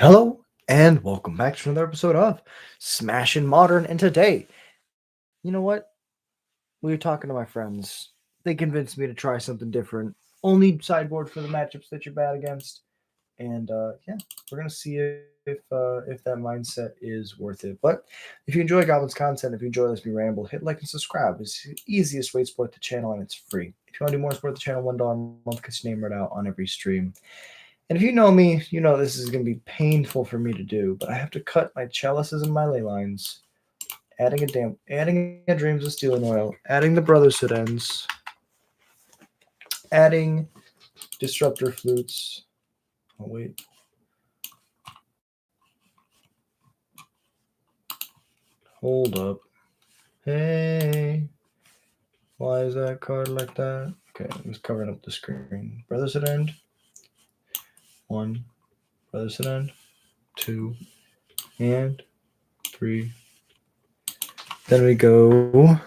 Hello and welcome back to another episode of Smashing Modern. And today, you know what? We were talking to my friends. They convinced me to try something different. Only sideboard for the matchups that you're bad against. And yeah, we're gonna see if that mindset is worth it. But if you enjoy Goblins content, if you enjoy Let's Me Ramble, hit like and subscribe. It's the easiest way to support the channel, and it's free. If you want to do more, support the channel. $1 a month gets your name read out on every stream. And if you know me, you know this is going to be painful for me to do, but I have to cut my chalices and my ley lines, adding a Dreams of Steel and Oil, adding the Brotherhood Ends, adding Disruptor Flutes. Oh, wait. Hold up. Hey. Why is that card like that? Okay, it was covering up the screen. Brotherhood End. 1. Brotherhood End. 2. And 3. Then we go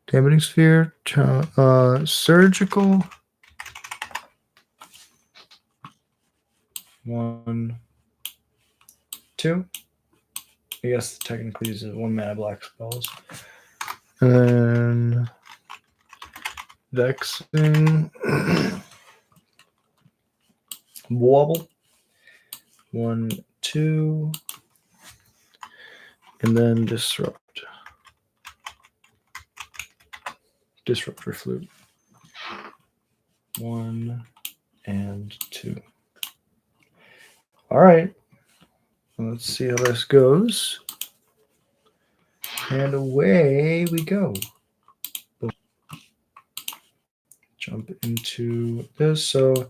Dampening Sphere, Surgical. 1, 2. I guess technically these are 1 mana black spells. And then Vexing. Wobble. 1, 2. And then Disrupt. Disruptor Flute. 1 and 2. All right. Let's see how this goes. And away we go. Jump into this. So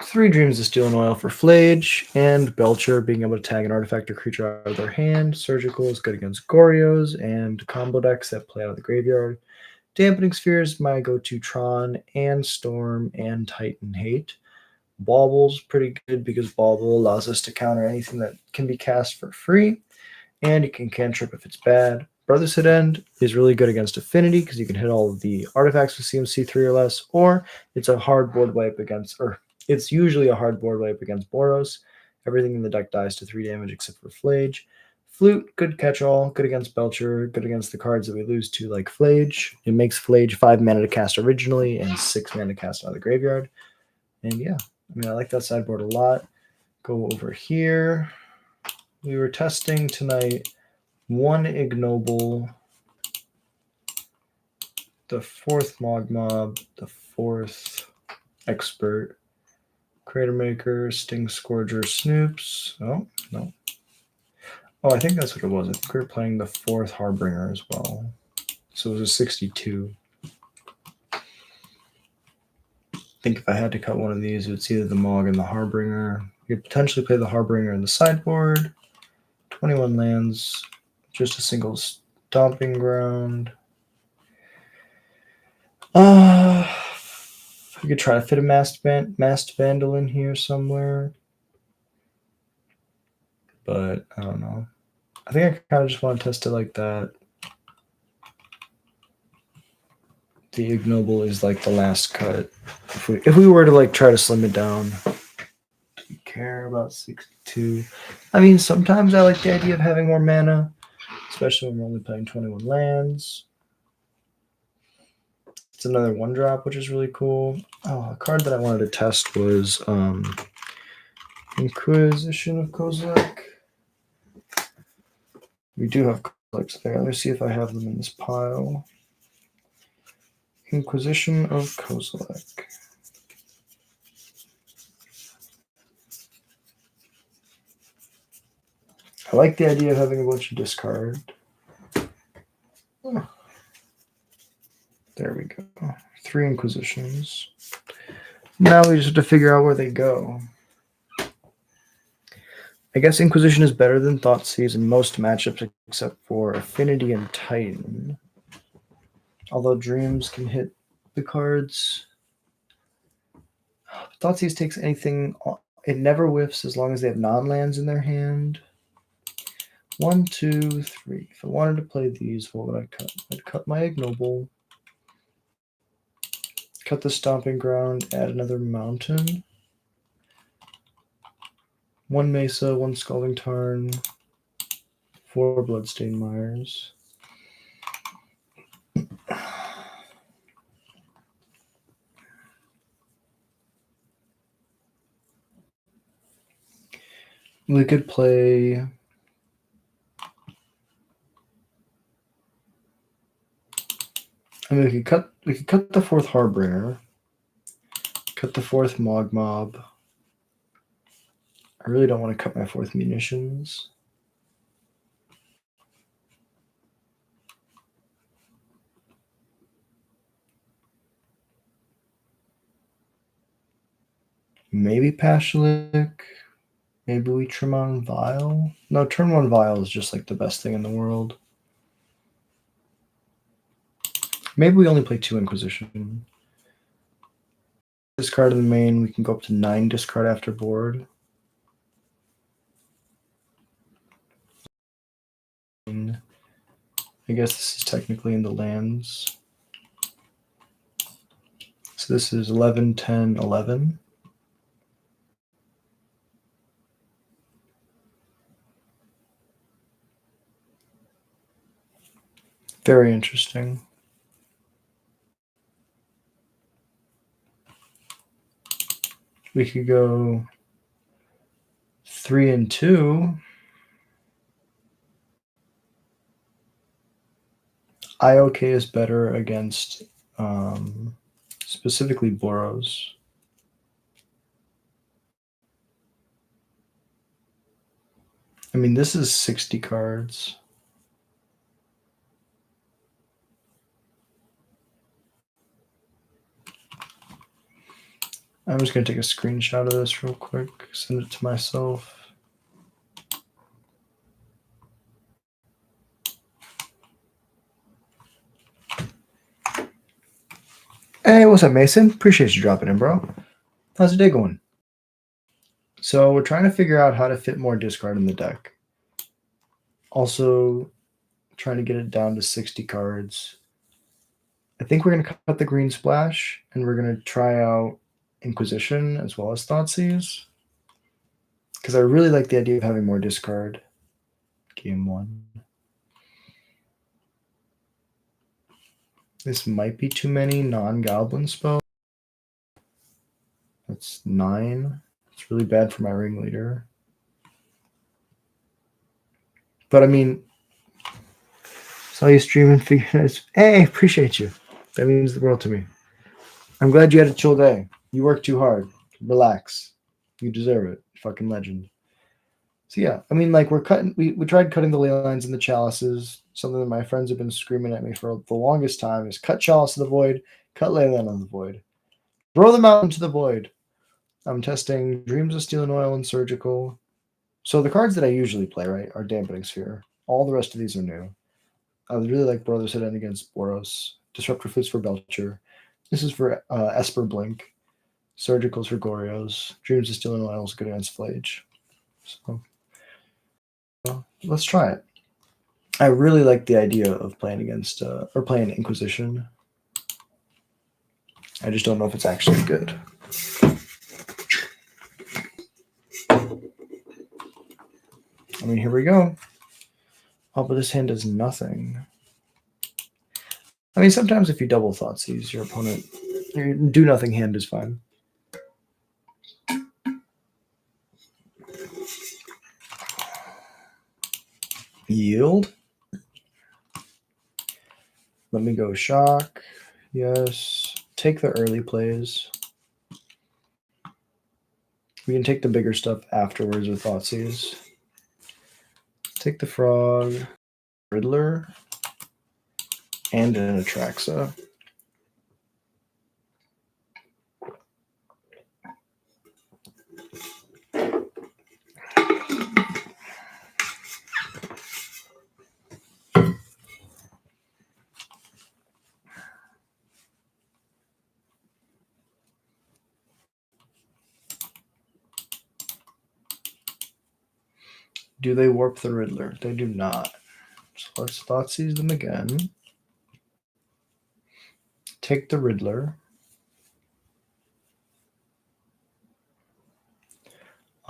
3 Dreams of Steel and Oil for Flage, and Belcher being able to tag an artifact or creature out of their hand. Surgical is good against Gorios and combo decks that play out of the graveyard. Dampening Sphere is my go-to Tron and Storm and Titan Hate. Bauble's pretty good because Bauble allows us to counter anything that can be cast for free, and you can cantrip if it's bad. Brotherhood End is really good against Affinity because you can hit all of the artifacts with CMC 3 or less, or it's a hard board wipe against, or it's usually a hard board wipe against Boros. Everything in the deck dies to 3 damage except for Flage. Flute, good catch-all, good against Belcher, good against the cards that we lose to, like Flage. It makes Flage 5 mana to cast originally and 6 mana to cast out of the graveyard. And yeah, I mean, I like that sideboard a lot. Go over here. We were testing tonight 1 Ignoble, the 4th Mogmob, the 4th Expert, Crater Maker, Sting Scourger, Snoops. Oh, no. Oh, I think that's what it was. I think we were playing the 4th Harbinger as well. So it was a 62. I think if I had to cut one of these, it's either the Mog and the Harbinger. You could potentially play the Harbinger in the sideboard. 21 lands, just a single Stomping Ground. We could try to fit a Masked Vandal in here somewhere. But I don't know. I think I kind of just want to test it like that. The Ignoble is like the last cut. If we were to like try to slim it down, do we care about 62? I mean, sometimes I like the idea of having more mana, especially when we're only playing 21 lands. It's another 1-drop, which is really cool. Oh, a card that I wanted to test was Inquisition of Kozilek. We do have Kozileks there. Let me see if I have them in this pile. Inquisition of Kozilek. I like the idea of having a bunch of discard. Oh. There we go. 3 Inquisitions. Now we just have to figure out where they go. I guess Inquisition is better than Thoughtseize in most matchups except for Affinity and Titan. Although Dreams can hit the cards. Thoughtseize takes anything. It never whiffs as long as they have non-lands in their hand. 1, 2, 3. If I wanted to play these, what would I cut? I'd cut my Ignoble. Cut the Stomping Ground, add another Mountain. 1 Mesa, 1 Scalding Tarn, 4 Bloodstained Mires. We could play I mean, we could cut the 4th Harbinger, cut the 4th Mog Mob. I really don't want to cut my 4th Munitions. Maybe Pashalik. Maybe we trim on Vial. No, turn 1 Vial is just like the best thing in the world. Maybe we only play 2 Inquisition. Discard in the main, we can go up to 9 discard after board. I guess this is technically in the lands. So this is 11, 10, 11. Very interesting. We could go 3 and 2. IOK is better against specifically Boros. I mean, this is 60 cards. I'm just going to take a screenshot of this real quick, send it to myself. Hey, what's up, Mason? Appreciate you dropping in, bro. How's the day going? So we're trying to figure out how to fit more discard in the deck. Also trying to get it down to 60 cards. I think we're going to cut the green splash, and we're going to try out Inquisition as well as Thoughtseize. Because I really like the idea of having more discard. Game 1. This might be too many non-goblin spells. That's 9. It's really bad for my ringleader. But I mean, saw you stream and figure it. Hey, appreciate you. That means the world to me. I'm glad you had a chill day. You worked too hard. Relax. You deserve it. Fucking legend. So yeah, I mean, like, we're cutting. We tried cutting the ley lines and the chalices. Something that my friends have been screaming at me for the longest time is cut Chalice of the Void, cut ley line on the Void, throw them out into the void. I'm testing Dreams of Steel and Oil and Surgical. So the cards that I usually play, right, are Dampening Sphere. All the rest of these are new. I would really like Brothers Hidden against Boros. Disruptor Flutes for Belcher. This is for Esper Blink. Surgicals for Gorios. Dreams of Steel and Oil is good against Flage. So let's try it. I really like the idea of playing against or playing Inquisition. I just don't know if it's actually good. I mean, here we go. Oh, but this hand does nothing. I mean, sometimes if you double Thoughtseize, your opponent, your do nothing hand is fine. Yield. Let me go shock. Yes. Take the early plays. We can take the bigger stuff afterwards with Thoughtseize. Take the frog, Riddler, and an Atraxa. Do they warp the Riddler? They do not. So let's Thoughtseize them again. Take the Riddler.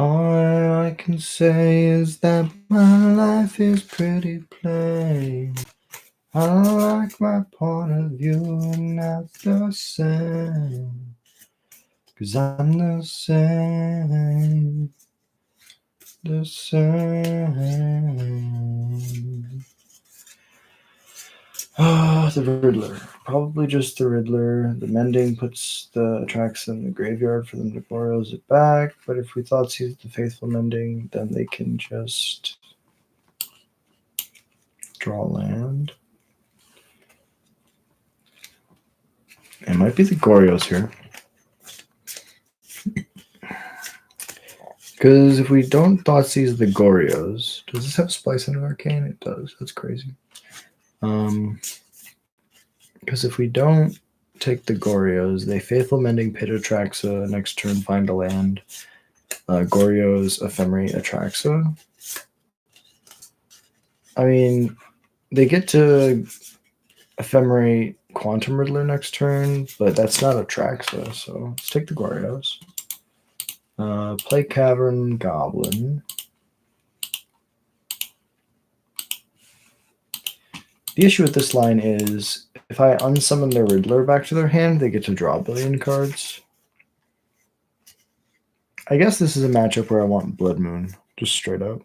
All I can say is that my life is pretty plain. I like my point of view and not the same. 'Cause I'm the same. The same. The Riddler. Probably just the Riddler. The mending puts the tracks in the graveyard for them to Glorios it back. But if we thought he's the faithful mending, then they can just draw land. It might be the Glorios here. Because if we don't Thoughtseize the Gorios, does this have Splice into Arcane? It does. That's crazy. Because if we don't take the Gorios, they Faithful Mending Pit Atraxa, next turn find a land. Gorios Ephemerate Atraxa. I mean, they get to Ephemerate Quantum Riddler next turn, but that's not Atraxa, so let's take the Gorios. Play Cavern Goblin. The issue with this line is if I unsummon their Riddler back to their hand, they get to draw a billion cards. I guess this is a matchup where I want Blood Moon, just straight up.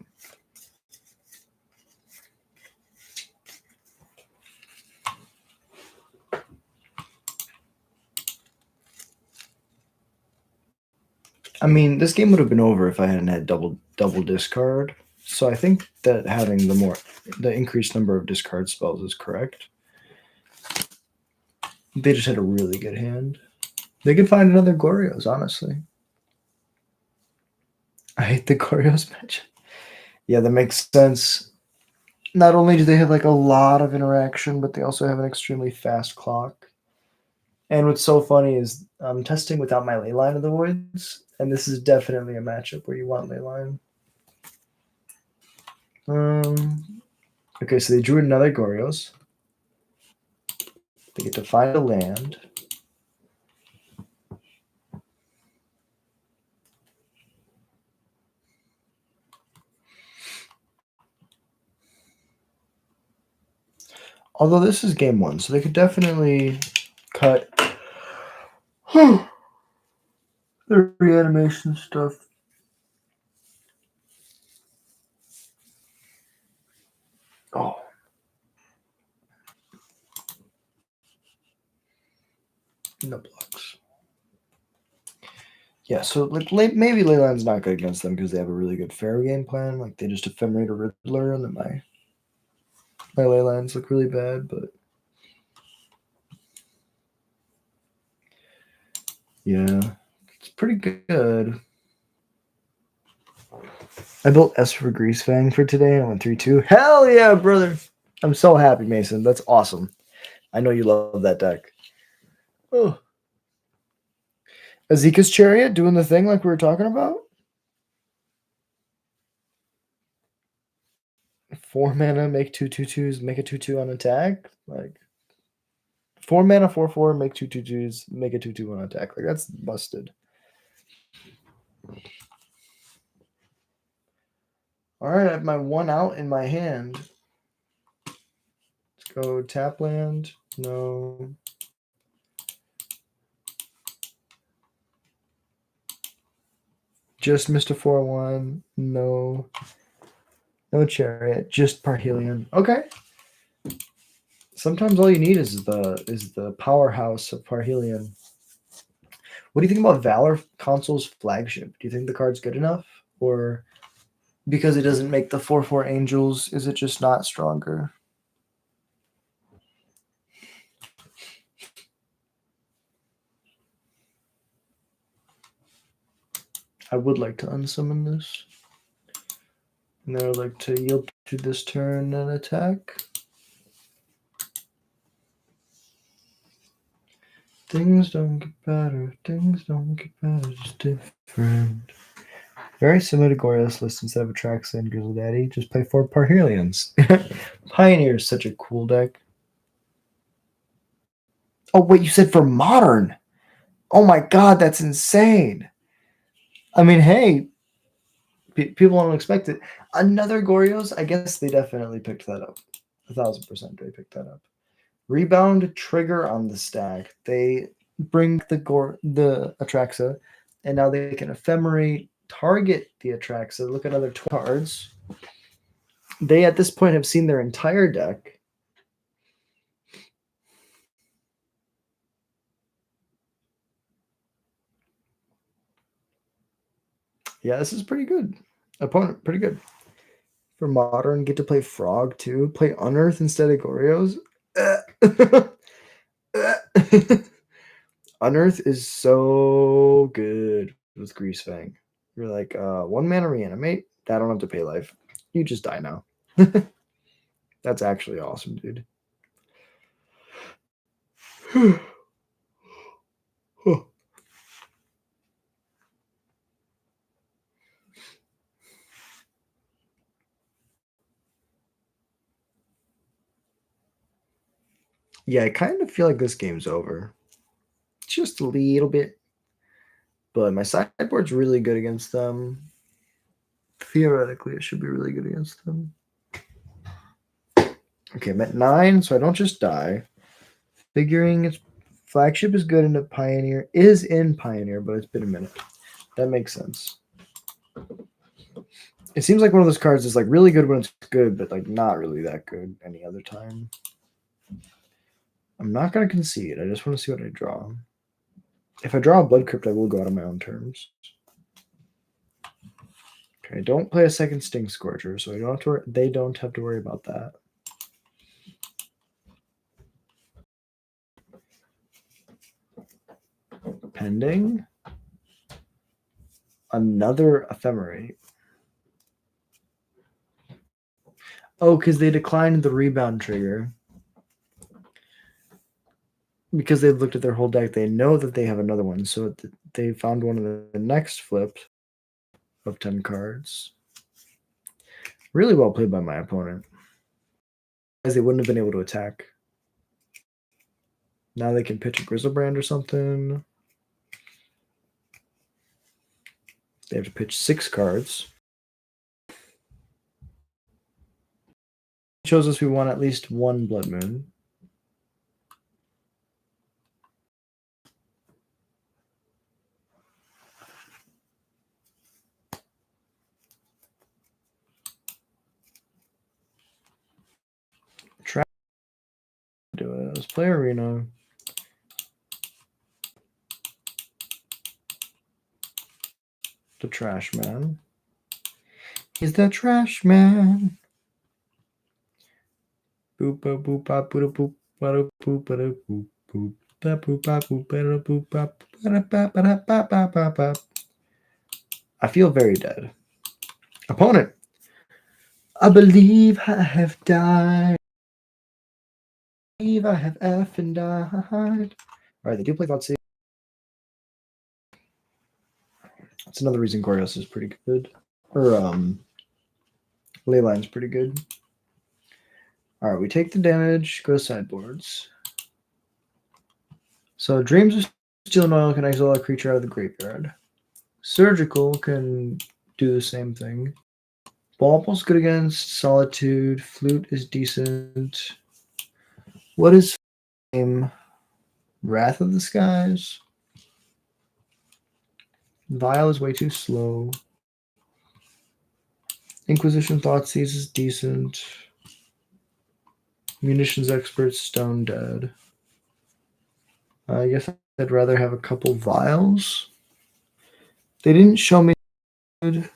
I mean, this game would have been over if I hadn't had double discard. So I think that having the increased number of discard spells is correct. They just had a really good hand. They could find another Gorios, honestly. I hate the Gorios match. Yeah, that makes sense. Not only do they have like a lot of interaction, but they also have an extremely fast clock. And what's so funny is I'm testing without my Leyline of the Voids, and this is definitely a matchup where you want Leyline. Okay, so they drew another Gorios. They get to find a land. Although this is game one, so they could definitely cut the reanimation stuff. Oh. No blocks. Yeah, so like maybe Leyline's not good against them because they have a really good fair game plan. Like they just ephemerate a Riddler and then my Leylines look really bad, but yeah, it's pretty good. I built S for Greasefang for today. I went 3-2. Hell yeah, brother! I'm so happy, Mason. That's awesome. I know you love that deck. Oh. Azika's Chariot doing the thing like we were talking about? 4 mana, make 2/2/2s, make a 2/2 on attack? Like 4 mana, 4/4, make 2/2/2s, make a 2/2 on attack. Like that's busted. Alright, I have my 1 out in my hand. Let's go tap land. No. Just Mr. 4/1. No. No Chariot. Just Parhelion. Okay. Sometimes all you need is the powerhouse of Parhelion. What do you think about Valor Console's Flagship? Do you think the card's good enough? Or because it doesn't make the 4/4 angels, is it just not stronger? I would like to unsummon this. And then I would like to yield to this turn and attack. Things don't get better. Things don't get better. Just different. Very similar to Gorios list instead of Atraxa and Grizzle Daddy. Just play 4 Parhelions. Pioneer is such a cool deck. Oh, wait, you said for Modern. Oh my god, that's insane. I mean, hey, people don't expect it. Another Goryo's, I guess they definitely picked that up. 1,000% they picked that up. Rebound trigger on the stack. They bring the Atraxa, and now they can ephemerate, target the Atraxa. Look at other cards. They at this point have seen their entire deck. Yeah, this is pretty good. Opponent, pretty good. For Modern, get to play Frog too. Play Unearth instead of Goryo's. Unearth is so good with Greasefang. You're like, 1 mana reanimate. I don't have to pay life. You just die now. That's actually awesome, dude. Yeah, I kind of feel like this game's over. Just a little bit. But my sideboard's really good against them. Theoretically, it should be really good against them. Okay, I'm at 9, so I don't just die. Figuring its flagship is good in Pioneer, but it's been a minute. That makes sense. It seems like one of those cards is like really good when it's good, but like not really that good any other time. I'm not going to concede. I just want to see what I draw. If I draw a Blood Crypt, I will go out on my own terms. Okay, don't play a second Sting Scorcher, so they don't have to worry about that. Pending. Another Ephemerate. Oh, because they declined the rebound trigger. Because they've looked at their whole deck, they know that they have another one. So they found one of the next flips of 10 cards. Really well played by my opponent. As they wouldn't have been able to attack. Now they can pitch a Grizzlebrand or something. They have to pitch 6 cards. It shows us we want at least 1 Blood Moon. Do it. Let's play Arena. The Trash Man. He's the Trash Man. Boop boop boop boop boop boop boop boop boop boop boop. I feel very dead. Opponent. I believe I have died. I believe I have effing died. Alright, they do play Thoughtseize. That's another reason Goryo's is pretty good. Or Leyline's pretty good. Alright, we take the damage, go to sideboards. So Dreams of Steel and Oil can exile a creature out of the graveyard. Surgical can do the same thing. Baubles good against Solitude. Flute is decent. What is Flame? Wrath of the Skies? Vial is way too slow. Inquisition Thoughtseize is decent. Munitions Expert, Stone Dead. I guess I'd rather have a couple vials. They didn't show me. They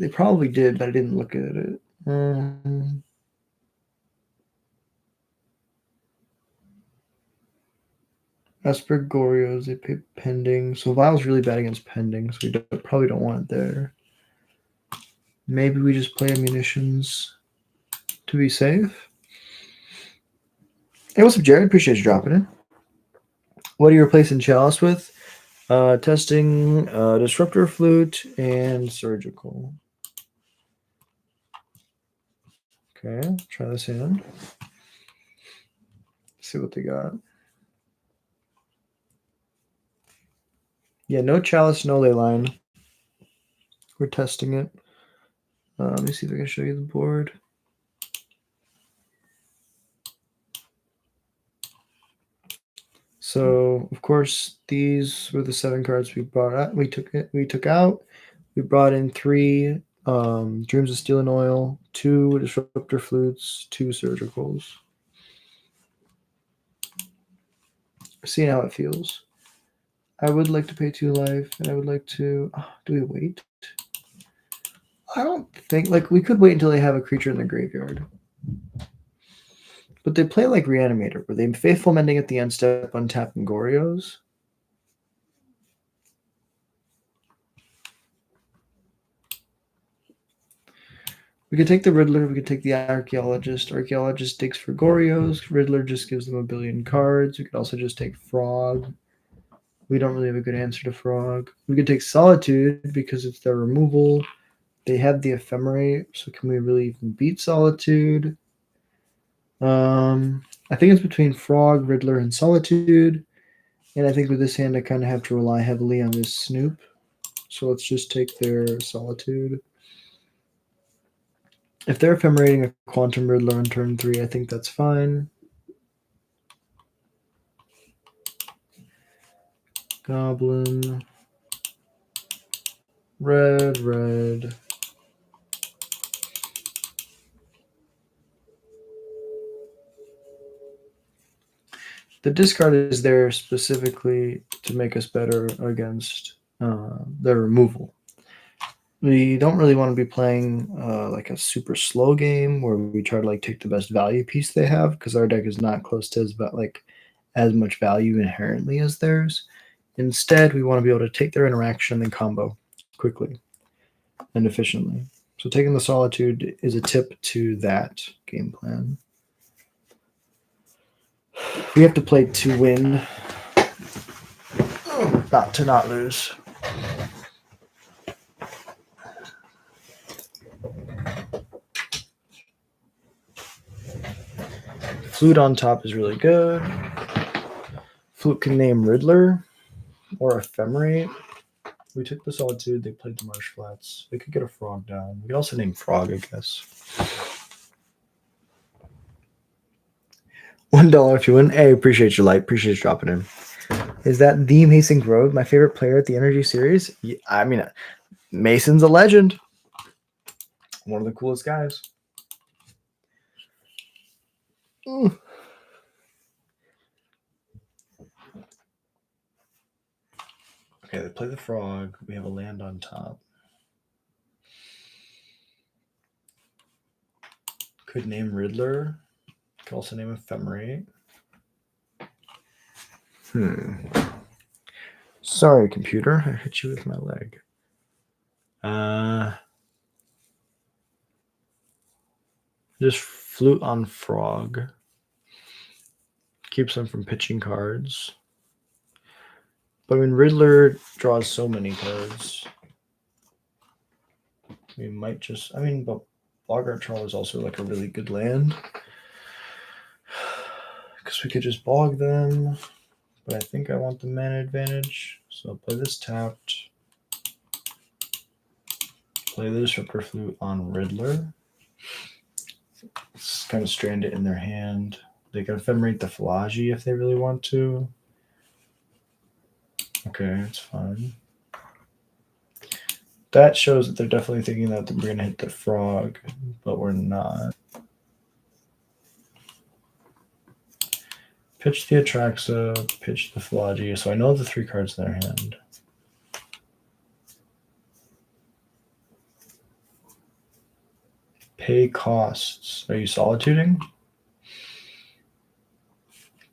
probably did, but I didn't look at it. Esper Goryo's, they pay Pending. So Vial's really bad against Pending, so we probably don't want it there. Maybe we just play Munitions to be safe. Hey, what's up, Jared? Appreciate you dropping in. What are you replacing Chalice with? Testing Disruptor Flute and Surgical. Okay, try this hand. See what they got. Yeah, no Chalice, no Leyline. We're testing it. Let me see if I can show you the board. So of course these were the 7 cards we brought out. We took out. We brought in 3 Dreams of Steel and Oil, 2 Disruptor Flutes, 2 Surgicals. Seeing how it feels. I would like to pay 2 life, and I would like to. Do we wait? I don't think we could wait until they have a creature in the graveyard. But they play like Reanimator, where they Faithful Mending at the end step, untap and Gorios. We could take the Riddler, we could take the Archaeologist. Archaeologist digs for Gorios. Riddler just gives them a billion cards. We could also just take Frog. We don't really have a good answer to Frog. We could take Solitude because it's their removal. They have the Ephemerate, so can we really even beat Solitude? I think it's between Frog, Riddler, and Solitude. And I think with this hand, I kind of have to rely heavily on this Snoop. So let's just take their Solitude. If they're Ephemerating a Quantum Riddler on turn 3, I think that's fine. Goblin. Red, red. The discard is there specifically to make us better against their removal. We don't really want to be playing like a super slow game where we try to take the best value piece they have, because our deck is not close to as much value inherently as theirs. Instead, we want to be able to take their interaction and combo quickly and efficiently. So taking the Solitude is a tip to that game plan. We have to play to win, not to not lose. Flute on top is really good. Flute can name Riddler or Ephemerate. We took the Solitude, they played the Marsh Flats. They could get a Frog down. We could also name Frog, I guess. $1 if you win. Hey, appreciate your light. Appreciate you dropping in. Is that the Mason Grove, my favorite player at the Energy Series? Yeah, I mean, Mason's a legend. One of the coolest guys. Ooh. Okay, they play the Frog. We have a land on top. Could name Riddler. Could also name Ephemerate. Sorry, computer. I hit you with my leg. Just Flute on Frog. Keeps them from pitching cards. But I mean, Riddler draws so many cards. We might just... but Boggart Troll is also a really good land. Because we could just bog them. But I think I want the mana advantage. So I'll play this tapped. Play the Disruptor Flute on Riddler. Just kind of strand it in their hand. They can Ephemerate the Philagi if they really want to. Okay, it's fine. That shows that they're definitely thinking that we're going to hit the Frog, but we're not. Pitch the Atraxa, pitch the Philagi. So I know the 3 cards in their hand. Pay costs. Are you solituding?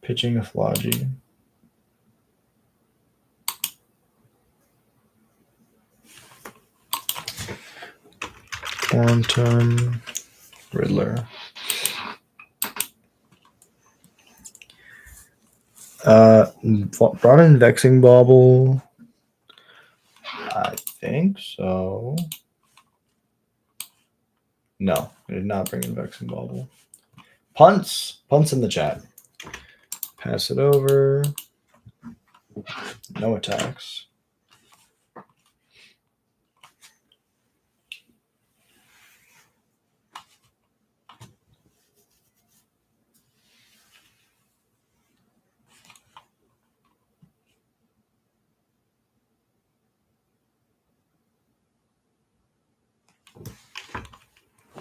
Pitching a Philagi. Quantum Riddler. Brought in Vexing Bauble. I think so. No, I did not bring in Vexing Bauble. Punts. Punts in the chat. Pass it over. No attacks.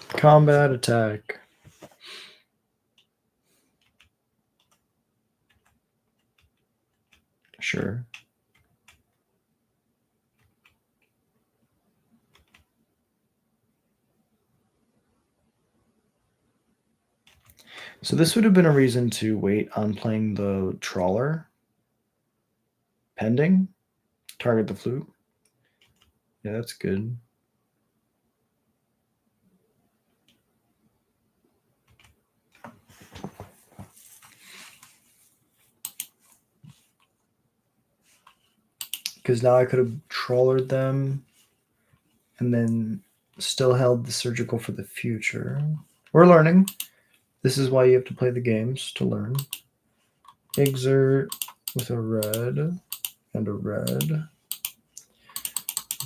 Combat attack. Sure. So this would have been a reason to wait on playing the Trawler. Pending. Target the flute. Yeah, that's good. Because now I could have trawlered them and then still held the surgical for the future. We're learning. This is why you have to play the games, to learn. Exert with a red and a red.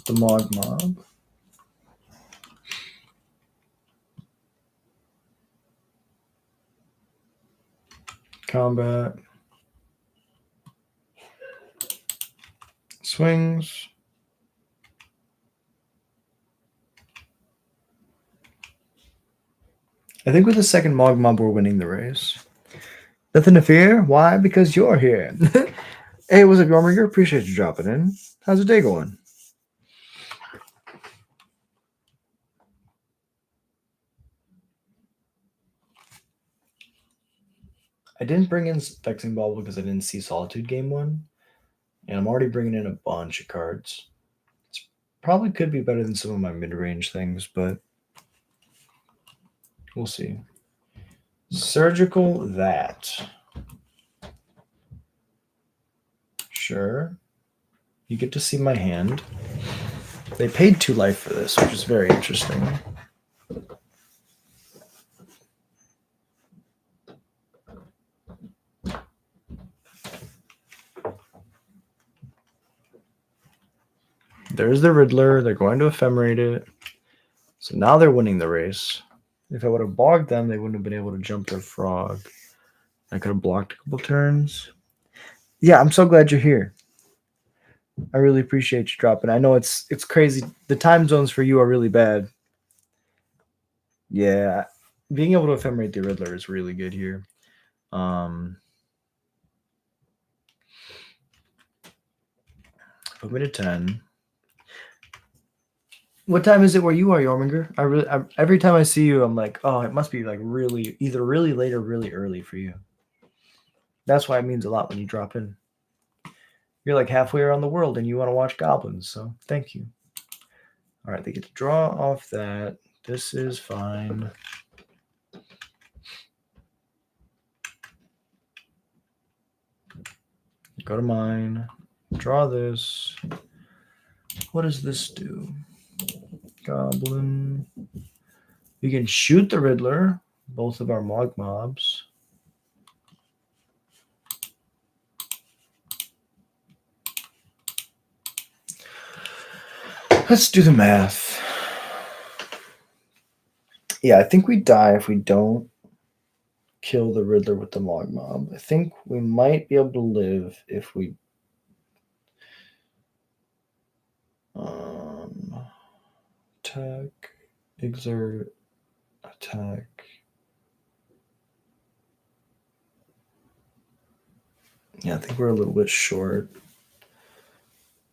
The Mog Mob. Combat. Swings. I think with the second Mog Mob, we're winning the race. Nothing to fear. Why? Because you're here. Hey, what's up, Yorminger? Appreciate you dropping in. How's the day going? I didn't bring in Vexing Ball because I didn't see Solitude Game 1. And I'm already bringing in a bunch of cards. It probably could be better than some of my mid-range things, but we'll see. Surgical that. Sure. You get to see my hand. They paid 2 life for this, which is very interesting. There's the Riddler. They're going to ephemerate it. So now they're winning the race. If I would have bogged them, they wouldn't have been able to jump their frog. I could have blocked a couple turns. Yeah, I'm so glad you're here. I really appreciate you dropping. I know it's crazy. The time zones for you are really bad. Yeah, being able to ephemerate the Riddler is really good here. Put me to 10. What time is it where you are, Yorminger? Every time I see you, I'm like, oh, it must be like either really late or really early for you. That's why it means a lot when you drop in. You're like halfway around the world and you want to watch Goblins, so thank you. All right, they get to draw off that. This is fine. Go to mine. Draw this. What does this do? Goblin. We can shoot the Riddler. Both of our Mog Mobs. Let's do the math. Yeah, I think we die if we don't kill the Riddler with the Mog Mob. I think we might be able to live if we attack, exert, attack. Yeah, I think we're a little bit short.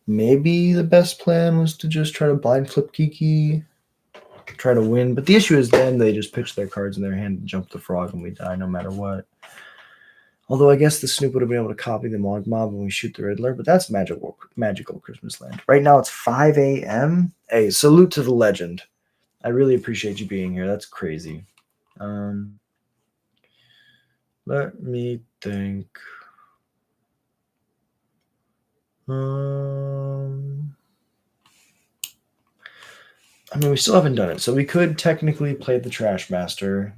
Maybe the best plan was to just try to blind flip Kiki, try to win. But the issue is then they just pitch their cards in their hand and jump the frog and we die no matter what. Although I guess the Snoop would have been able to copy the Mog Mob when we shoot the Riddler, but that's magical Christmas land. Right now it's 5 a.m. Hey, salute to the legend. I really appreciate you being here. That's crazy. Let me think. I mean, we still haven't done it, so we could technically play the Trash Master.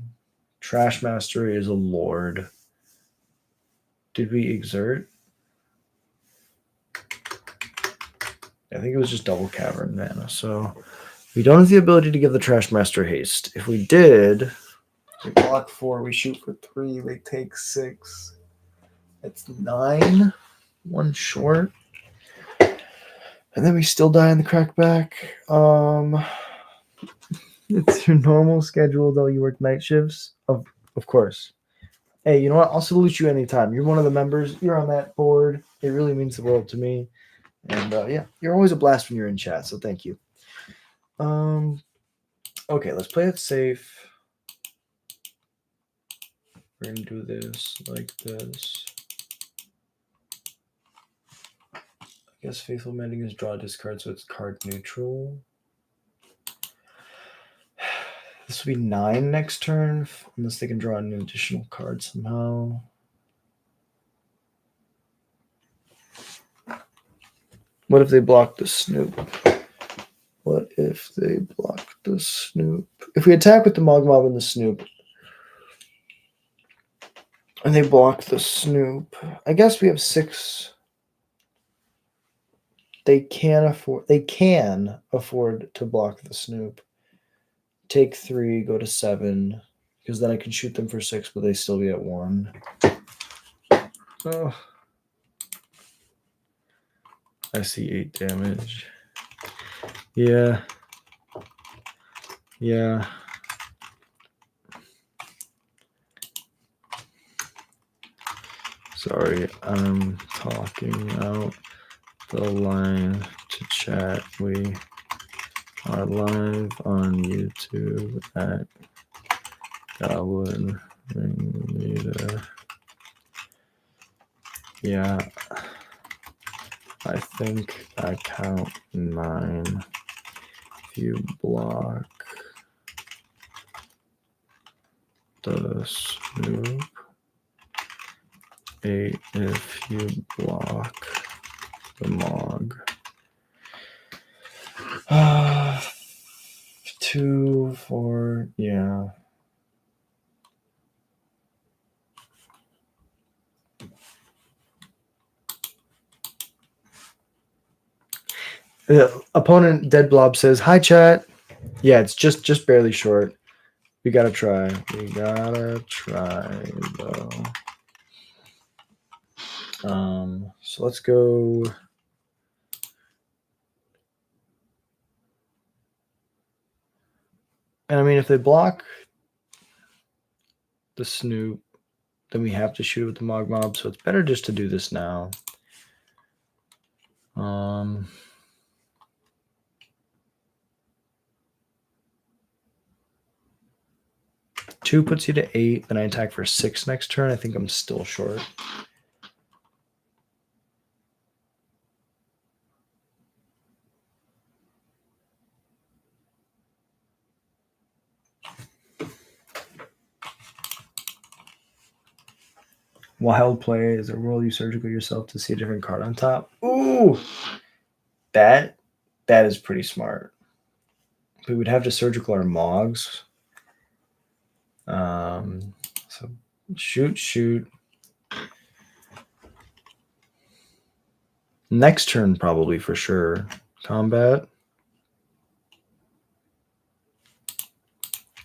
Trash Master is a lord. Did we exert? I think it was just double Cavern mana. So we don't have the ability to give the Trash Master haste. If we did, we block 4, we shoot for 3, they take 6. That's 9. 1 short. And then we still die in the crackback. It's your normal schedule, though. You work night shifts? Of course. Hey, you know what? I'll salute you anytime. You're one of the members. You're on that board. It really means the world to me. And yeah, you're always a blast when you're in chat, so thank you. Okay, let's play it safe. We're going to do this like this. I guess Faithful Mending is draw discard, so it's card neutral. This will be 9 next turn, unless they can draw an additional card somehow. What if they block the Snoop? What if they block the Snoop? If we attack with the Mogmob and the Snoop, and they block the Snoop, I guess we have 6. They can afford to block the Snoop. Take 3, go to 7, because then I can shoot them for 6, but they still be at 1. Oh. I see 8 damage. Yeah. Yeah. Sorry, I'm talking out the line to chat. We are live on YouTube at Goblin Ringleader. Yeah, I think I count 9 if you block the Snoop. 8 if you block the Mog. 2, 4, yeah. The opponent Dead Blob says, "Hi chat." Yeah, it's just barely short. We gotta try. We gotta try though. So let's go. And I mean, if they block the Snoop, then we have to shoot with the Mogmob. So it's better just to do this now. 2 puts you to 8. Then I attack for 6 next turn. I think I'm still short. Wild play is a roll you surgical yourself to see a different card on top. Ooh, that is pretty smart. We would have to surgical our Mogs. So shoot. Next turn, probably for sure. Combat.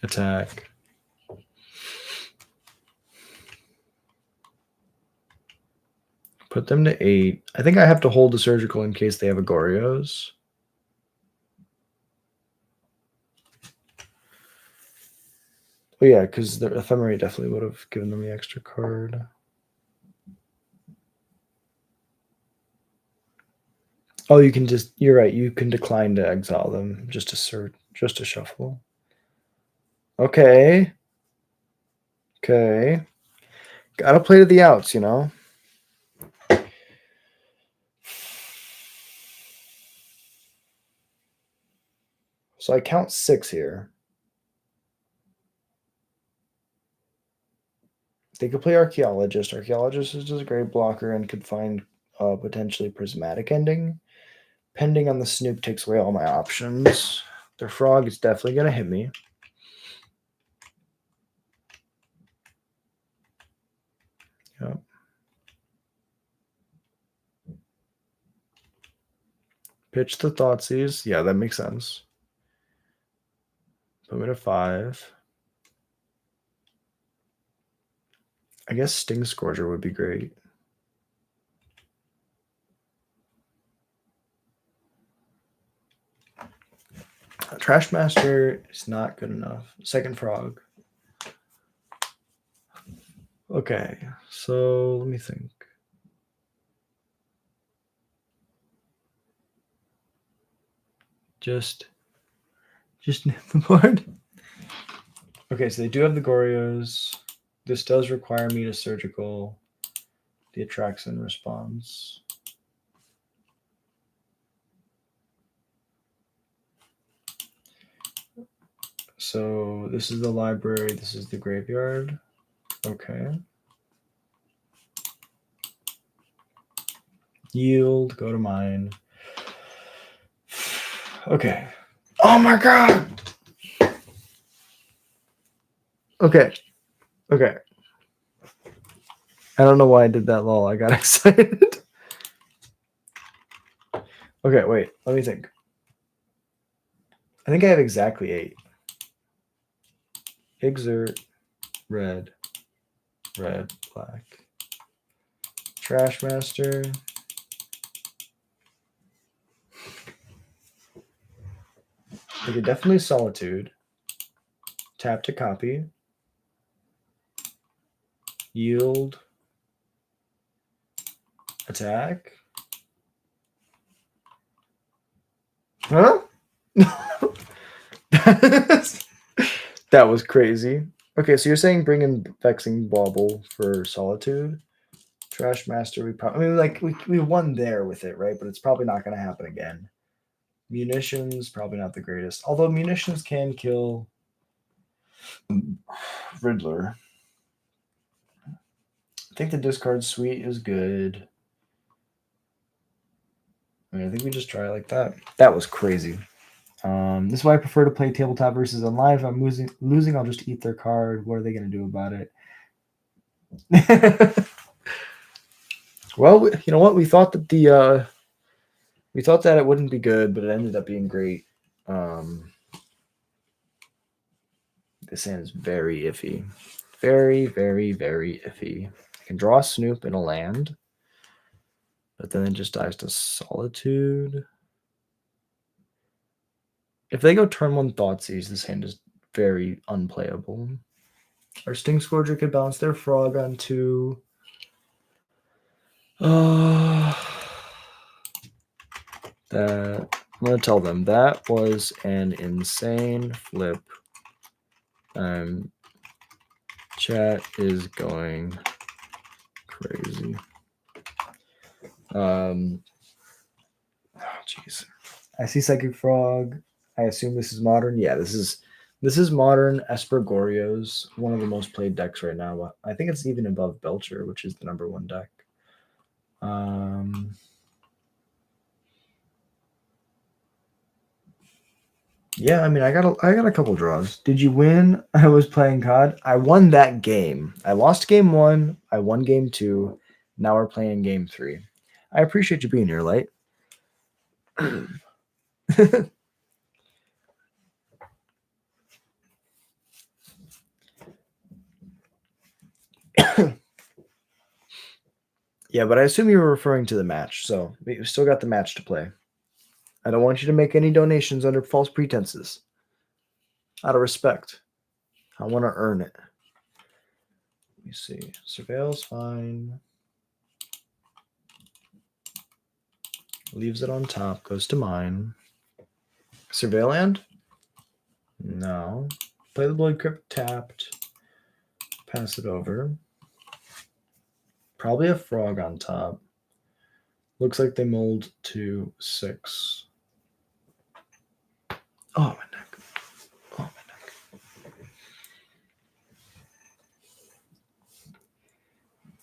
Attack. Put them to 8. I think I have to hold the surgical in case they have a Gorios. Oh yeah, because the Ephemerate definitely would have given them the extra card. Oh, you can you're right, you can decline to exile them, just to shuffle. Okay. Gotta play to the outs, you know? So I count 6 here. They could play Archaeologist. Archaeologist is just a great blocker and could find potentially Prismatic Ending. Pending on the Snoop takes away all my options. Their Frog is definitely going to hit me. Yep. Pitch the Thoughtseize. Yeah, that makes sense. Put me to 5. I guess Sting Scourger would be great. Trash Master is not good enough. Second frog. Okay, so let me think. Just nip the board. Okay, so they do have the Gorios. This does require me to surgical the Atraxin response. So this is the library, this is the graveyard. Okay. Yield, go to mine. Okay. Oh my god! Okay. Okay. I don't know why I did that, lol. I got excited. Okay, wait. Let me think. I think I have exactly 8. Exert, red, red, black. Trash Master. Okay, definitely Solitude. Tap to copy. Yield. Attack. Huh? That was crazy. Okay, so you're saying bring in Vexing Bauble for Solitude. Trash Master, we probably, I mean, like, we won there with it, right? But it's probably not going to happen again. Munitions, probably not the greatest. Although munitions can kill Riddler. I think the discard suite is good. I mean, I think we just try it like that. That was crazy. This is why I prefer to play tabletop versus online. If I'm losing, I'll just eat their card. What are they going to do about it? Well, you know what? We thought that it wouldn't be good, but it ended up being great. This hand is very iffy. Very, very, very iffy. I can draw a Snoop in a land, but then it just dies to Solitude. If they go turn 1 Thoughtseize, this hand is very unplayable. Our Sting Scourger could bounce their frog on 2. That I'm gonna tell them that was an insane flip. Chat is going crazy. Oh jeez. I see Psychic Frog. I assume this is modern. Yeah, this is modern. Esper Gorios, one of the most played decks right now. I think it's even above Belcher, which is the #1 deck. Yeah, I mean, I got a couple draws. Did you win? I was playing COD. I won that game. I lost game 1. I won game 2. Now we're playing game 3. I appreciate you being here, Light. Yeah, but I assume you were referring to the match, so we still got the match to play. I don't want you to make any donations under false pretenses. Out of respect. I want to earn it. Let me see. Surveil's fine. Leaves it on top. Goes to mine. Surveil land? No. Play the Blood Crypt tapped. Pass it over. Probably a frog on top. Looks like they mold to 6. Oh, my neck. Oh, my neck.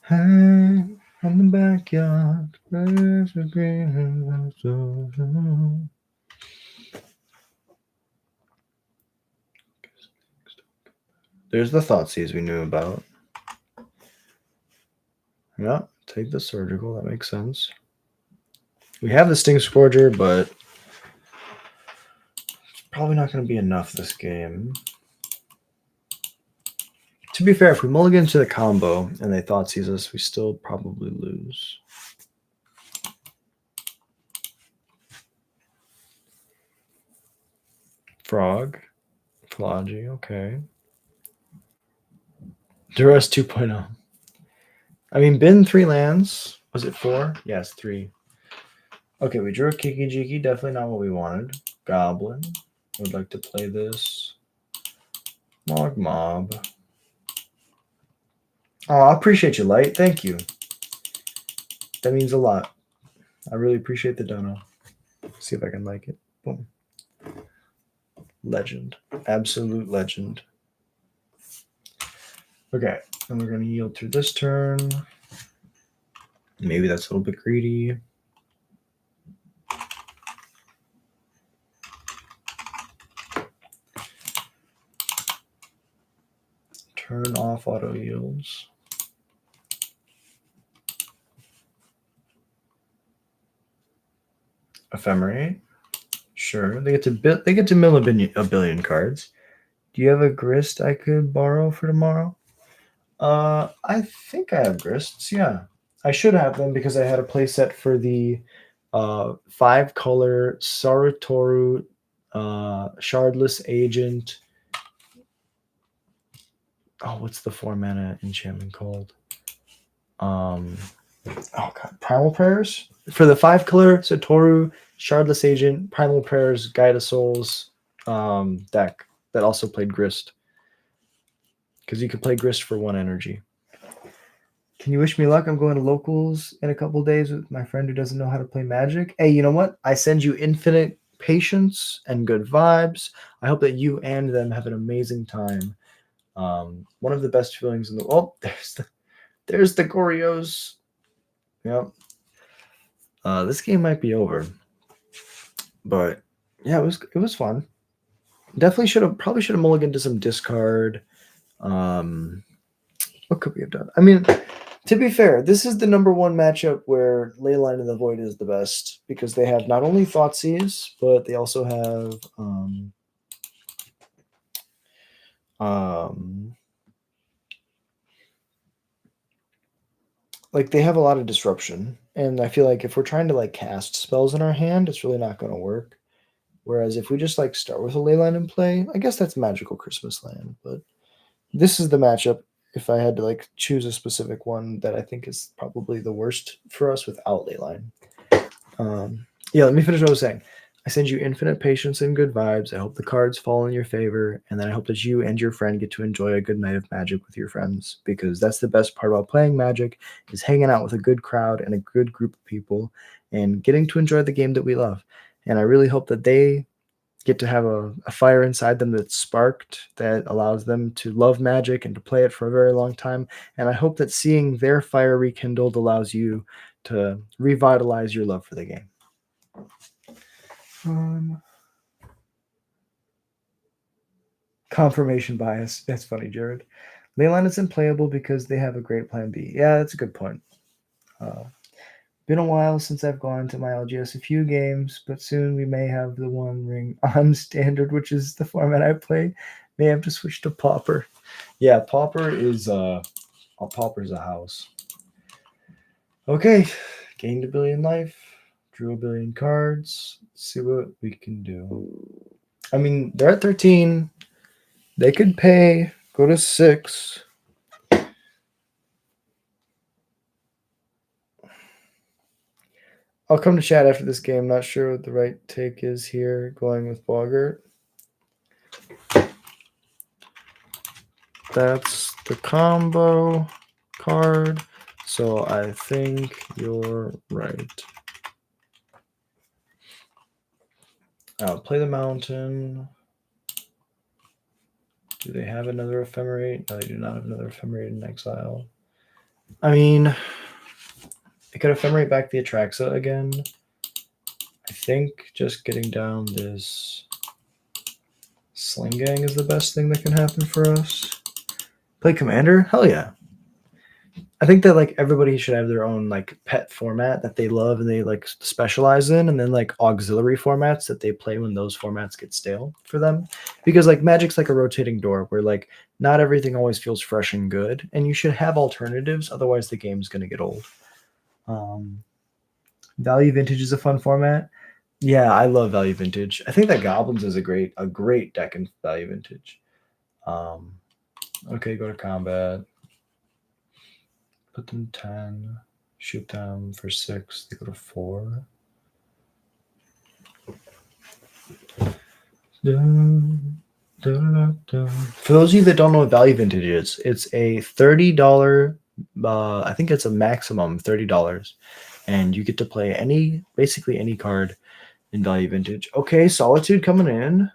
Hang from the backyard. There's the Thoughtseize we knew about. Yeah, take the surgical. That makes sense. We have the Sting Scourger, but it's probably not going to be enough this game. To be fair, if we mulligan to the combo and they Thoughtseize us, we still probably lose. Frog. Phlogy, okay. Duress 2.0. I mean, bin 3 lands. Was it 4? Yes, 3. Okay, we drew a Kiki Jiki. Definitely not what we wanted. Goblin. Would like to play this. Mog Mob. Oh, I appreciate you, Light. Thank you. That means a lot. I really appreciate the dono. See if I can like it. Boom. Legend. Absolute legend. Okay, and we're going to yield through this turn. Maybe that's a little bit greedy. Turn off auto yields. Ephemerate. Sure. They get to mill a billion cards. Do you have a grist I could borrow for tomorrow? I think I have grists, yeah. I should have them because I had a playset for the 5-color Saratoru Shardless Agent. Oh, what's the 4-mana enchantment called? Oh god, Primal Prayers? For the 5-color Satoru Shardless Agent, Primal Prayers, Guide of Souls deck that also played Grist. Because you could play Grist for 1 energy. Can you wish me luck? I'm going to locals in a couple days with my friend who doesn't know how to play Magic. Hey, you know what? I send you infinite patience and good vibes. I hope that you and them have an amazing time. One of the best feelings in the world. Oh, there's the Gorios. Yep. This game might be over, but yeah, it was fun. Definitely probably should have mulliganed to some discard. What could we have done? I mean, to be fair, this is the number 1 matchup where Leyline of the Void is the best because they have not only Thoughtseize, but they also have like they have a lot of disruption, and I feel like if we're trying to like cast spells in our hand, it's really not going to work. Whereas if we just like start with a Leyline in play, I guess that's Magical Christmas Land, but this is the matchup. If I had to like choose a specific one that I think is probably the worst for us without Leyline. Yeah, let me finish what I was saying. I send you infinite patience and good vibes. I hope the cards fall in your favor, and then I hope that you and your friend get to enjoy a good night of Magic with your friends, because that's the best part about playing Magic is hanging out with a good crowd and a good group of people and getting to enjoy the game that we love. And I really hope that they get to have a fire inside them that's sparked that allows them to love Magic and to play it for a very long time. And I hope that seeing their fire rekindled allows you to revitalize your love for the game. Confirmation bias. That's funny, Jared. Leyline is unplayable because they have a great plan B. Yeah, that's a good point. Been a while since I've gone to my LGS a few games, but soon we may have the One Ring on Standard, which is the format I play. May have to switch to Pauper. Yeah, Pauper is Pauper's a house. Okay, gained a billion life, drew a billion cards. Let's see what we can do. I mean, they're at 13. They could pay, go to 6. I'll come to chat after this game. Not sure what the right take is here. Going with Boggart. That's the combo card. So I think you're right. I'll play the mountain. Do they have another ephemerate? No, they do not have another ephemerate in exile. I mean, they could ephemerate back the Atraxa again. I think just getting down this Sling Gang is the best thing that can happen for us. Play Commander? Hell yeah. I think that like everybody should have their own like pet format that they love and they like specialize in, and then like auxiliary formats that they play when those formats get stale for them. Because like Magic's like a rotating door where like not everything always feels fresh and good, and you should have alternatives, otherwise the game's gonna get old. Value Vintage is a fun format. Yeah, I love Value Vintage. I think that Goblins is a great deck in Value Vintage. Okay, go to combat. Put them 10. Shoot them for 6. They go to 4. Dun, dun, dun, dun. For those of you that don't know what Value Vintage is, it's a $30. I think it's a maximum $30, and you get to play basically any card in Value Vintage. Okay, Solitude coming in.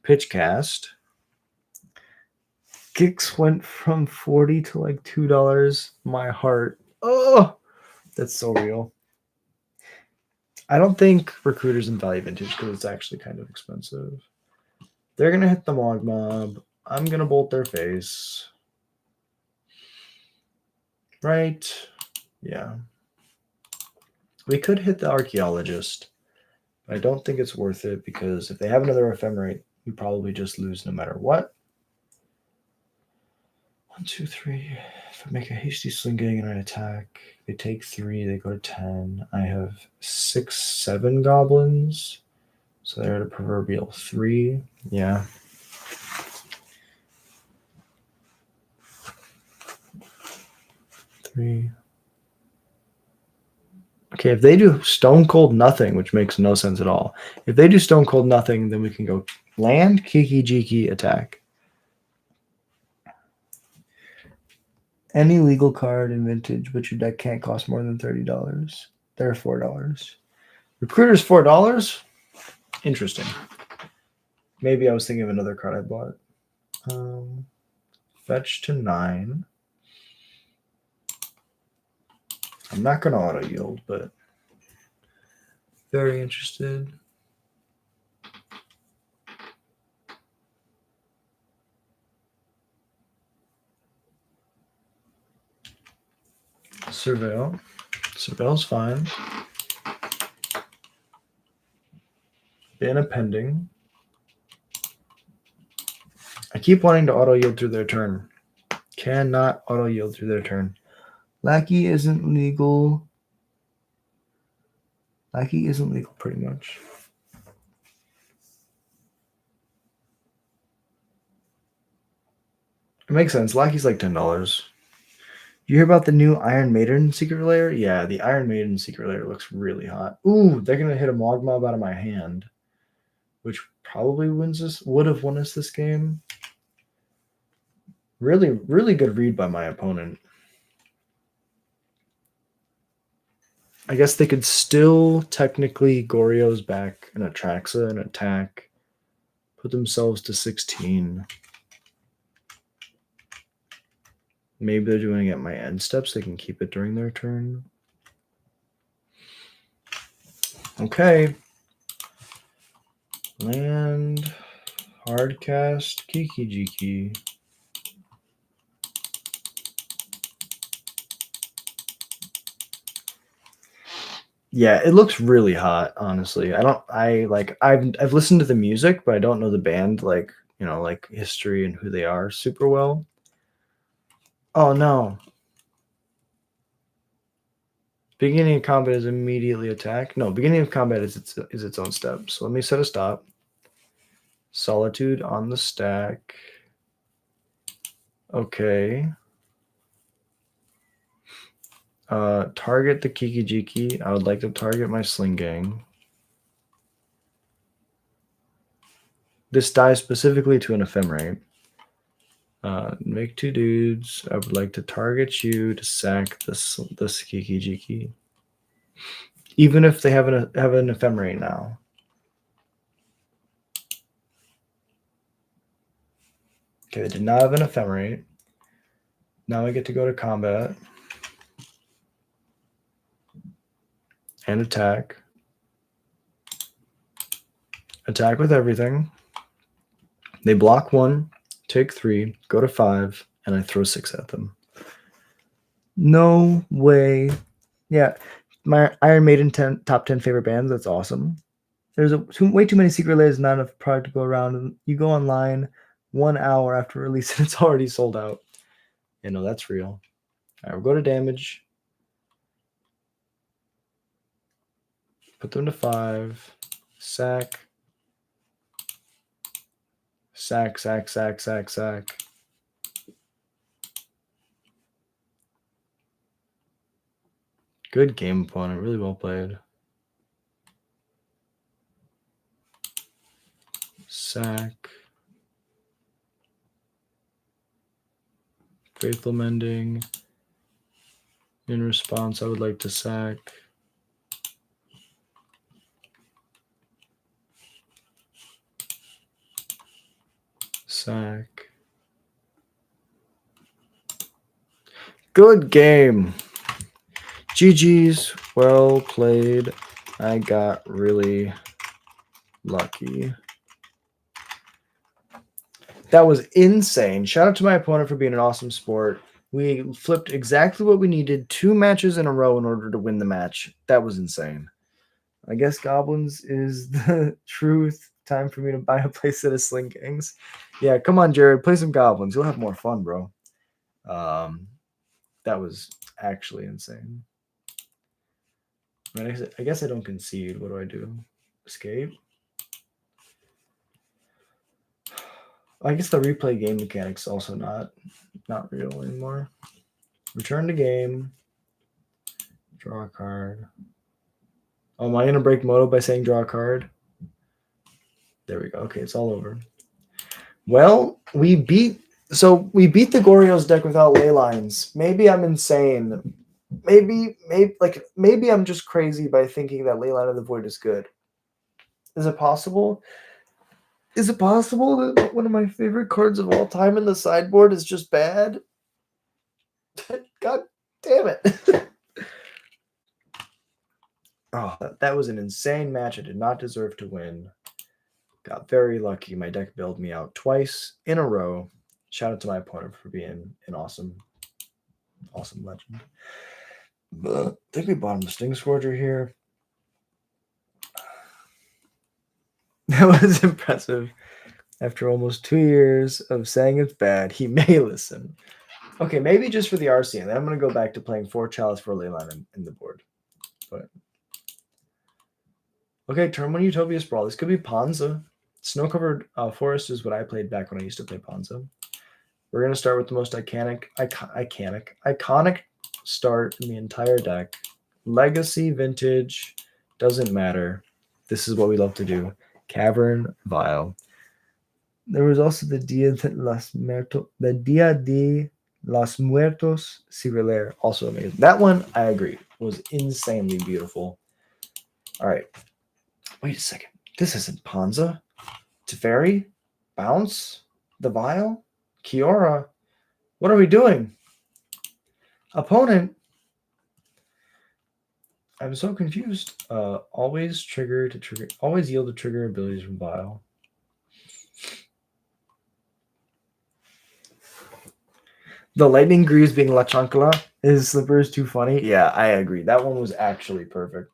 Pitchcast. Gix went from 40 to like $2. My heart. Oh, that's so real. I don't think Recruiter's in Value Vintage because it's actually kind of expensive. They're going to hit the Mog Mob. I'm going to bolt their face. Right. Yeah. We could hit the Archaeologist. But I don't think it's worth it because if they have another Ephemerate, we probably just lose no matter what. 1, 2, 3. If I make a hasty sling gang and I attack, they take 3, they go to 10. I have 6, 7 goblins. So they're at a proverbial 3. Yeah. Three. Okay, if they do Stone Cold Nothing, which makes no sense at all. If they do Stone Cold Nothing, then we can go land, Kiki Jiki, attack. Any legal card in Vintage, but your deck can't cost more than $30. They're $4. Recruiter's $4? Interesting. Maybe I was thinking of another card I bought. Fetch to 9. I'm not going to auto yield, but very interested. Surveil. Surveil's fine. Ban a pending. I keep wanting to auto yield through their turn. Cannot auto yield through their turn. Lackey isn't legal. Lackey isn't legal pretty much. It makes sense. Lackey's like $10. You hear about the new Iron Maiden secret layer? Yeah, the Iron Maiden secret layer looks really hot. Ooh, they're gonna hit a Mog Mob out of my hand, which probably would have won us this game. Really, really good read by my opponent. I guess they could still technically Goryo's back and Atraxa and attack. Put themselves to 16. Maybe they're doing it at my end steps. They can keep it during their turn. Okay. Land. Hardcast. Kiki Jiki. Yeah, it looks really hot, honestly. I've listened to the music, but I don't know the band, like history and who they are super well. Oh no. Beginning of combat is immediately attack. No, beginning of combat is its own step. So let me set a stop. Solitude on the stack. Okay. Target the Kiki Jiki. I would like to target my Sling Gang. This dies specifically to an Ephemerate. Make 2 dudes. I would like to target you to sack this Kiki Jiki. Even if they have an Ephemerate now. Okay, they did not have an Ephemerate. Now I get to go to combat. And attack. Attack with everything. They block 1, take 3, go to 5, and I throw 6 at them. No way. Yeah, my Iron Maiden top 10 favorite bands. That's awesome. There's way too many secret layers, not enough product to go around. And you go online 1 hour after release, and it's already sold out. That's real. All right, we'll go to damage. Put them to 5. Sack. Sack, sack, sack, sack, sack. Good game, opponent. Really well played. Sack. Faithful Mending. In response, I would like to sack. Sack. Good game. GG's. Well played. I got really lucky. That was insane. Shout out to my opponent for being an awesome sport. We flipped exactly what we needed, 2 matches in a row in order to win the match. That was insane. I guess Goblins is the truth. Time for me to buy a playset of Sling Kings. Yeah, come on, Jared. Play some Goblins. You'll have more fun, bro. That was actually insane. I guess I don't concede. What do I do? Escape? I guess the replay game mechanics also not real anymore. Return to game. Draw a card. Oh, am I gonna break Moto by saying draw a card? There we go. Okay, it's all over. Well, we beat the Goryo's deck without ley lines. Maybe I'm insane. Maybe I'm just crazy by thinking that Leyline of the Void is good. Is it possible? Is it possible that one of my favorite cards of all time in the sideboard is just bad? God damn it. Oh, that was an insane match. I did not deserve to win. Got very lucky. My deck bailed me out twice in a row. Shout out to my opponent for being an awesome legend. But I think we bought him the Sting Scourger here. That was impressive. After almost 2 years of saying it's bad, he may listen. Okay, maybe just for the RC, and then I'm going to go back to playing 4 Chalice for Leyline in the board. But okay, turn 1 Utopia Sprawl. This could be Ponza. Snow-covered forest is what I played back when I used to play Ponza. We're going to start with the most iconic start in the entire deck. Legacy, Vintage, doesn't matter. This is what we love to do. Cavern, Vial. There was also the Dia de los Muertos Civiler, also amazing. That one, I agree, was insanely beautiful. All right. Wait a second. This isn't Ponza. Teferi? Bounce? The Vial? Kiora? What are we doing? Opponent? I'm so confused. Always yield to trigger abilities from Vial. The Lightning Greaves being La Chancla. His slipper is too funny. Yeah, I agree. That one was actually perfect.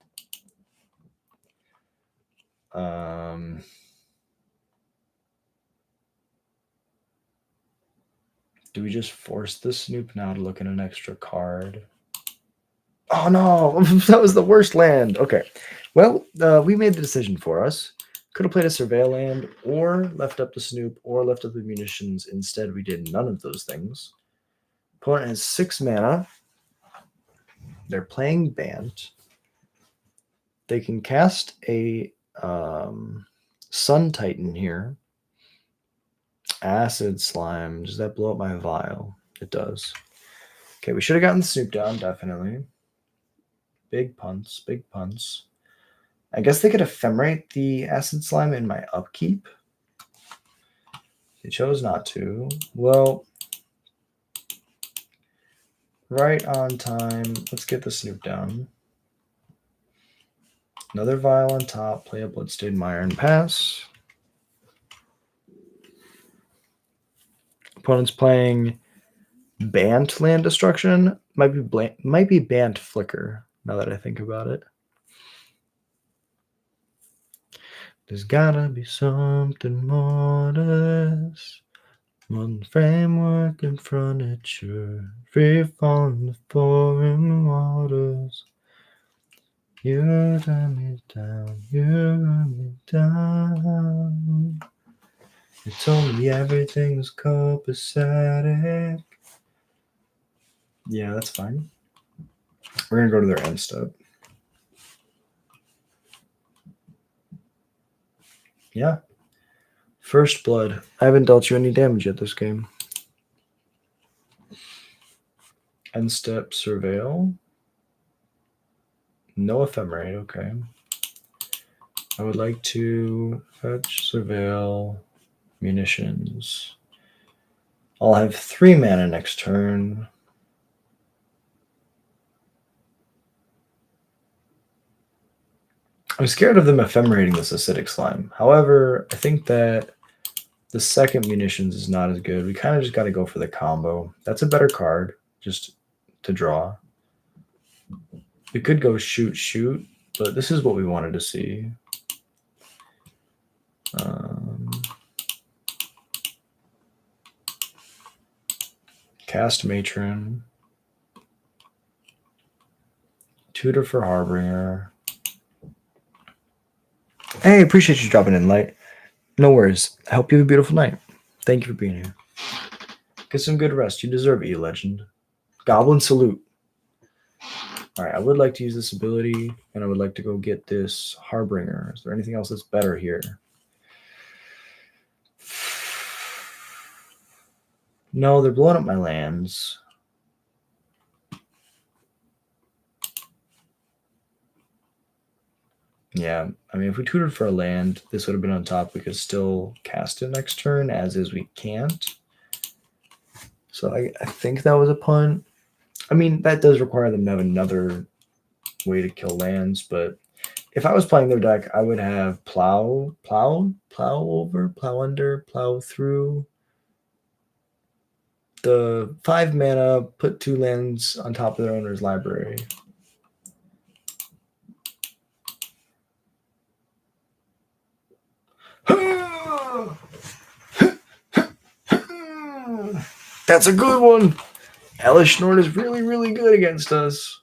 Do we just force the Snoop now to look at an extra card? Oh, no. That was the worst land. Okay. Well, we made the decision for us. Could have played a Surveil land or left up the Snoop or left up the munitions. Instead, we did none of those things. Opponent has 6 mana. They're playing Bant. They can cast a Sun Titan here. Acid Slime. Does that blow up my Vial? It does. Okay, we should have gotten the Snoop down, definitely. Big punts, big punts. I guess they could ephemerate the Acid Slime in my upkeep. They chose not to. Well, right on time. Let's get the Snoop down. Another Vial on top. Play a Bloodstained Mire and pass. Opponent's playing Bant Land Destruction. Might be Bant Flicker, now that I think about it. There's gotta be something more to this. One framework and furniture, free falling the foreign waters. You run me down, you run me down. You told me everything was copacetic. Yeah, that's fine. We're gonna go to their end step. Yeah. First blood. I haven't dealt you any damage yet this game. End step, surveil. No ephemerate, okay. I would like to fetch, surveil, munitions. I'll have 3 mana next turn. I'm scared of them ephemerating this acidic slime. However, I think that the second munitions is not as good. We kind of just got to go for the combo. That's a better card, just to draw. We could go shoot, shoot, but this is what we wanted to see. Cast Matron. Tutor for Harbinger. Hey, appreciate you dropping in, Light. No worries. I hope you have a beautiful night. Thank you for being here. Get some good rest. You deserve it, you legend. Goblin Salute. All right, I would like to use this ability, and I would like to go get this Harbinger. Is there anything else that's better here? No, they're blowing up my lands. Yeah, I mean, if we tutored for a land, this would have been on top. We could still cast it next turn, as is we can't. So I think that was a punt. I mean, that does require them to have another way to kill lands, but if I was playing their deck, I would have plow over, plow under, plow through. The 5 mana, put 2 lands on top of their owner's library. That's a good one. Elish Nord is really, really good against us.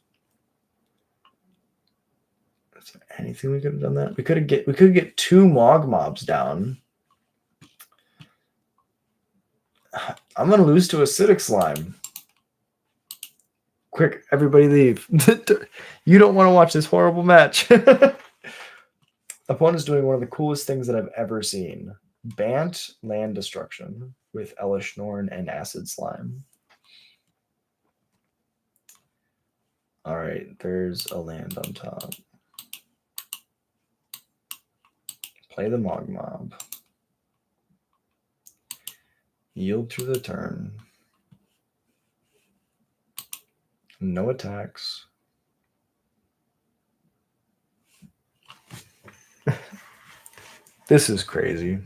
Is there anything we could have done that? We could get 2 Mog Mobs down. I'm gonna lose to Acidic Slime. Quick, everybody leave. You don't want to watch this horrible match. Opponent's doing one of the coolest things that I've ever seen. Bant land destruction with Elish Norn and Acid Slime. All right, there's a land on top. Play the Mog Mob. Yield through the turn. No attacks. This is crazy.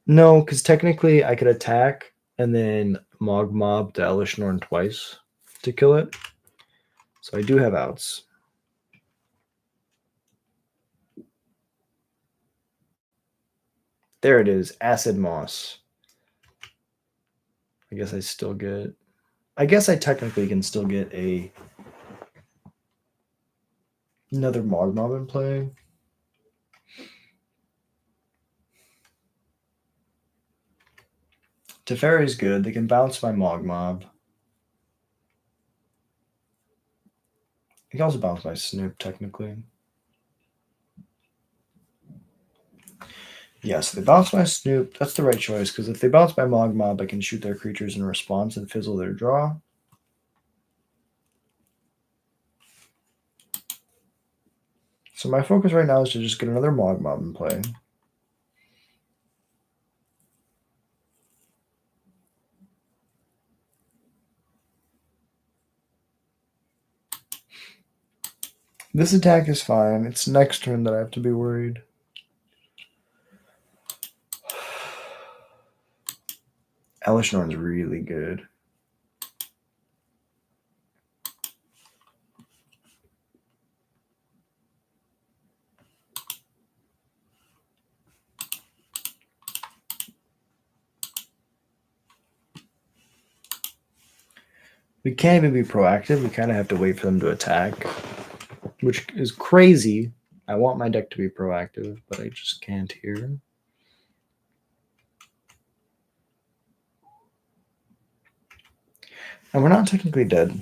No, because technically I could attack and then Mog Mob to Elish Norn twice to kill it. So I do have outs. There it is, Acid Moss. I guess I still get... I guess I technically can still get another Mog Mob in play. Teferi is good. They can bounce my Mog Mob. They can also bounce my Snoop, technically. Yeah, so they bounce my Snoop. That's the right choice, because if they bounce my Mog Mob, I can shoot their creatures in response and fizzle their draw. So my focus right now is to just get another Mog Mob in play. This attack is fine. It's next turn that I have to be worried. Elish Norn's really good. We can't even be proactive. We kind of have to wait for them to attack. which is crazy. I want my deck to be proactive, but I just can't here. And we're not technically dead.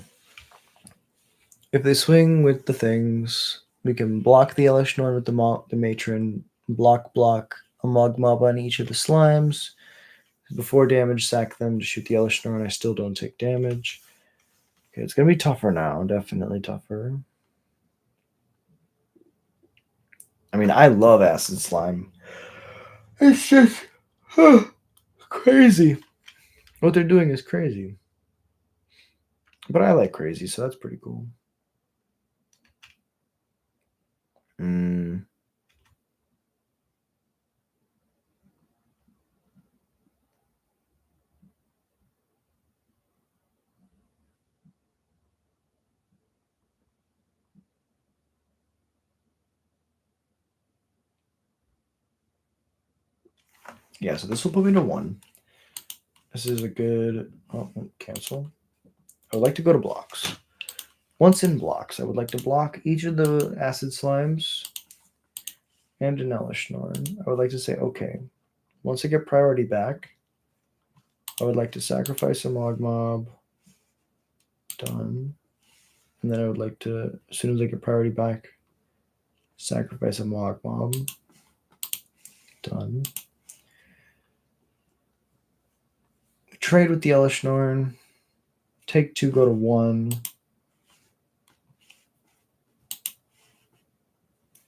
If they swing with the things, we can block the Elesh Norn with the Matron, block a Mogmob on each of the slimes. Before damage, sack them to shoot the Elesh Norn. I still don't take damage. Okay, it's going to be tougher now. Definitely tougher. I mean, I love Acid Slime. It's just crazy. What they're doing is crazy. But I like crazy, so that's pretty cool. Yeah, so this will put me to 1. This is a good... Oh, cancel. I would like to go to blocks. Once in blocks, I would like to block each of the Acid Slimes and an Elesh Norn. I would like to say, okay, once I get priority back, I would like to sacrifice a Mogmob. Done. And then I would like to, as soon as I get priority back, sacrifice a Mogmob. Done. Trade with the Elesh Norn. Take 2, go to 1.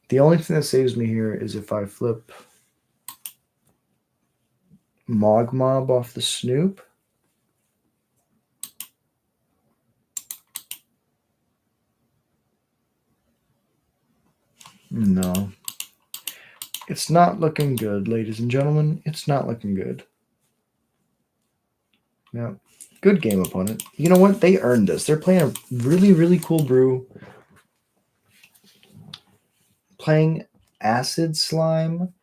The only thing that saves me here is if I flip Mogmob off the Snoop. No. It's not looking good, ladies and gentlemen. It's not looking good. Yeah. Good game, opponent. You know what? They earned this. They're playing a really, really cool brew. Playing Acid Slime.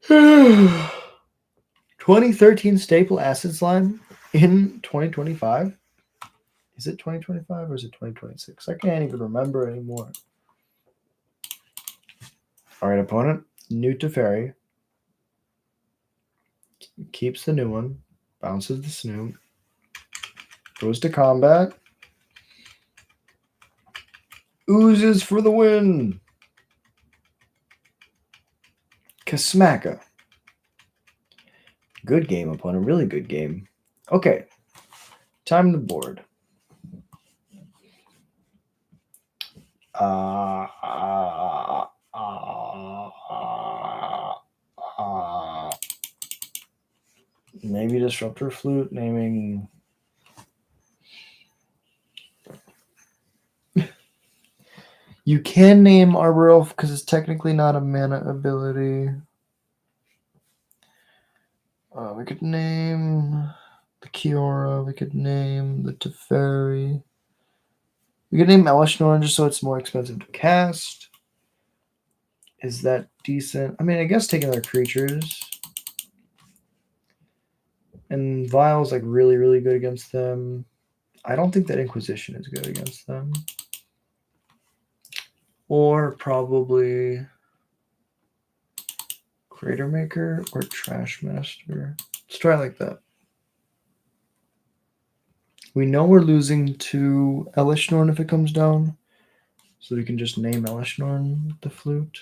2013 staple Acid Slime in 2025. Is it 2025 or is it 2026? I can't even remember anymore. All right, opponent. New Teferi. Keeps the new one. Bounces the Snoop. Goes to combat. Oozes for the win. Kasmaka. Good game, opponent. Really good game. Okay. Time to board. Maybe Disruptor Flute, naming... You can name Arbor Elf because it's technically not a mana ability. We could name the Kiora. We could name the Teferi. We could name Elesh Norn just so it's more expensive to cast. Is that decent? I mean, I guess taking their creatures. And Vile's like really, really good against them. I don't think that Inquisition is good against them. Or probably Crater Maker or Trash Master. Let's try like that. We know we're losing to Elesh Norn if it comes down. So we can just name Elesh Norn with the flute.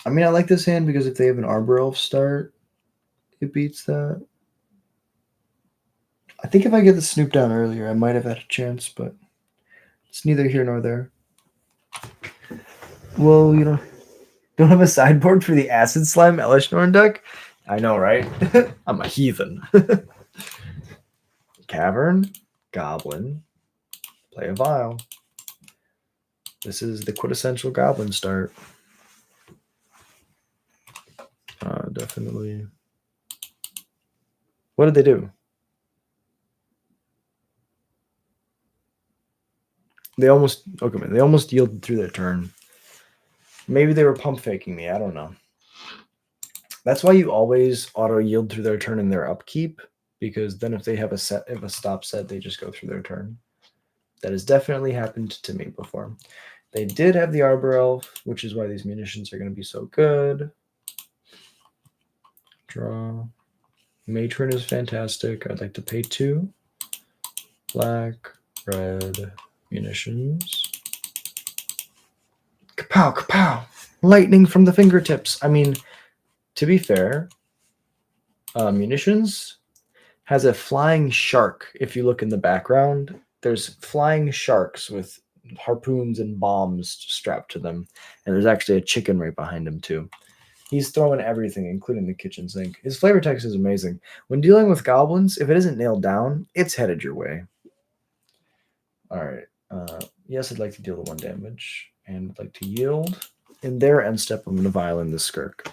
I mean, I like this hand because if they have an Arbor Elf start, it beats that. I think if I get the Snoop down earlier, I might have had a chance, but it's neither here nor there. Well, you don't have a sideboard for the Acid Slime Elesh Norn deck? I know, right? I'm a heathen. Cavern, Goblin, play a Vile. This is the quintessential Goblin start. Definitely. What did they do? They almost yielded through their turn. Maybe they were pump faking me. I don't know. That's why you always auto yield through their turn in their upkeep, because then if they have a stop set, they just go through their turn. That has definitely happened to me before. They did have the Arbor Elf, which is why these munitions are going to be so good. Draw. Matron is fantastic. I'd like to pay 2. Black, red, munitions. Kapow, kapow! Lightning from the fingertips. I mean, to be fair, munitions has a flying shark. If you look in the background, there's flying sharks with harpoons and bombs strapped to them. And there's actually a chicken right behind him, too. He's throwing everything, including the kitchen sink. His flavor text is amazing. When dealing with goblins, if it isn't nailed down, it's headed your way. All right. Yes, I'd like to deal the 1 damage. And I'd like to yield. In their end step, I'm going to violin the Skirk.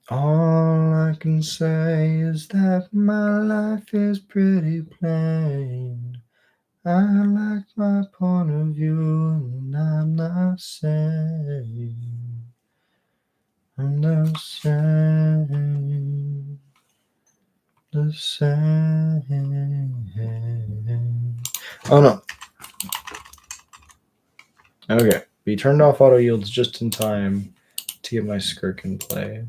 All I can say is that my life is pretty plain. I like my point of view, and I'm not saying I'm the same. The same. Oh no. Okay. We turned off auto yields just in time to get my Skirk in play.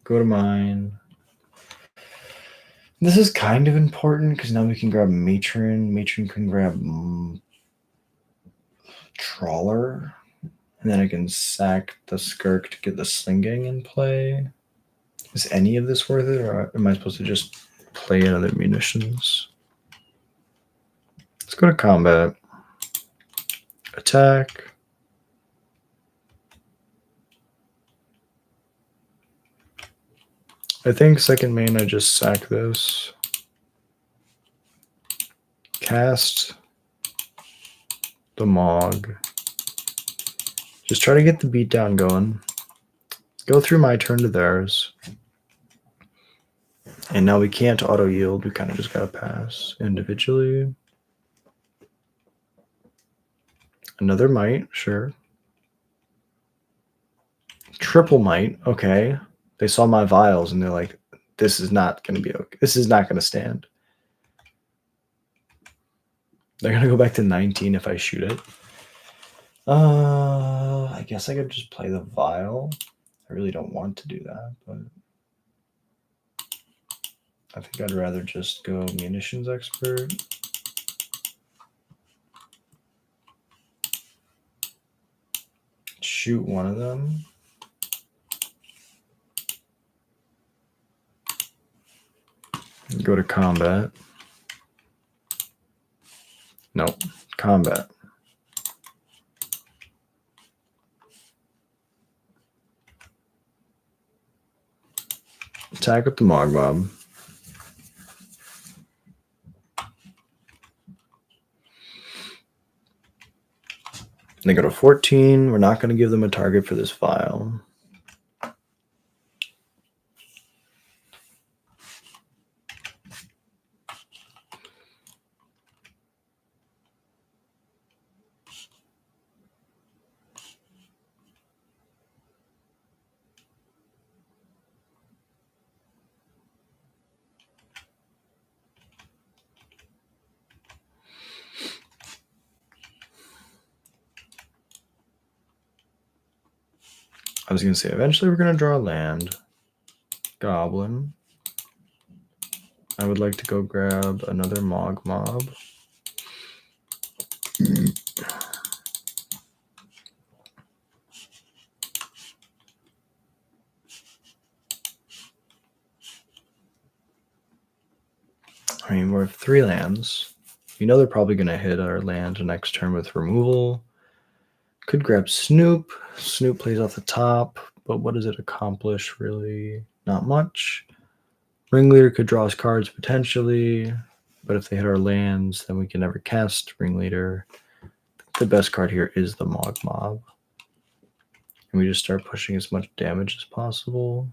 Go to mine. This is kind of important because now we can grab Matron. Matron can grab Trawler. And then I can sack the Skirk to get the Sling Gang in play. Is any of this worth it, or am I supposed to just play another munitions? Let's go to combat. Attack. I think second main I just sack this. Cast the Mog. Just try to get the beatdown going. Go through my turn to theirs. And now we can't auto yield. We kind of just got to pass individually. Another might, sure. Triple might, okay. They saw my vials and they're like, this is not going to be okay. This is not going to stand. They're going to go back to 19 if I shoot it. I guess I could just play the vial. I really don't want to do that, but I think I'd rather just go munitions expert. Shoot one of them. Go to combat. Nope, combat. Attack with the Mog Mob. They go to 14. We're not going to give them a target for this vial. I was going to say, eventually we're going to draw land. Goblin. I would like to go grab another Mog Mob. I mean, we're 3 lands. You know they're probably going to hit our land next turn with removal. Could grab Snoop. Snoop plays off the top, but what does it accomplish, really? Not much. Ringleader could draw us cards potentially, but if they hit our lands, then we can never cast Ringleader. The best card here is the Mog Mob. And we just start pushing as much damage as possible.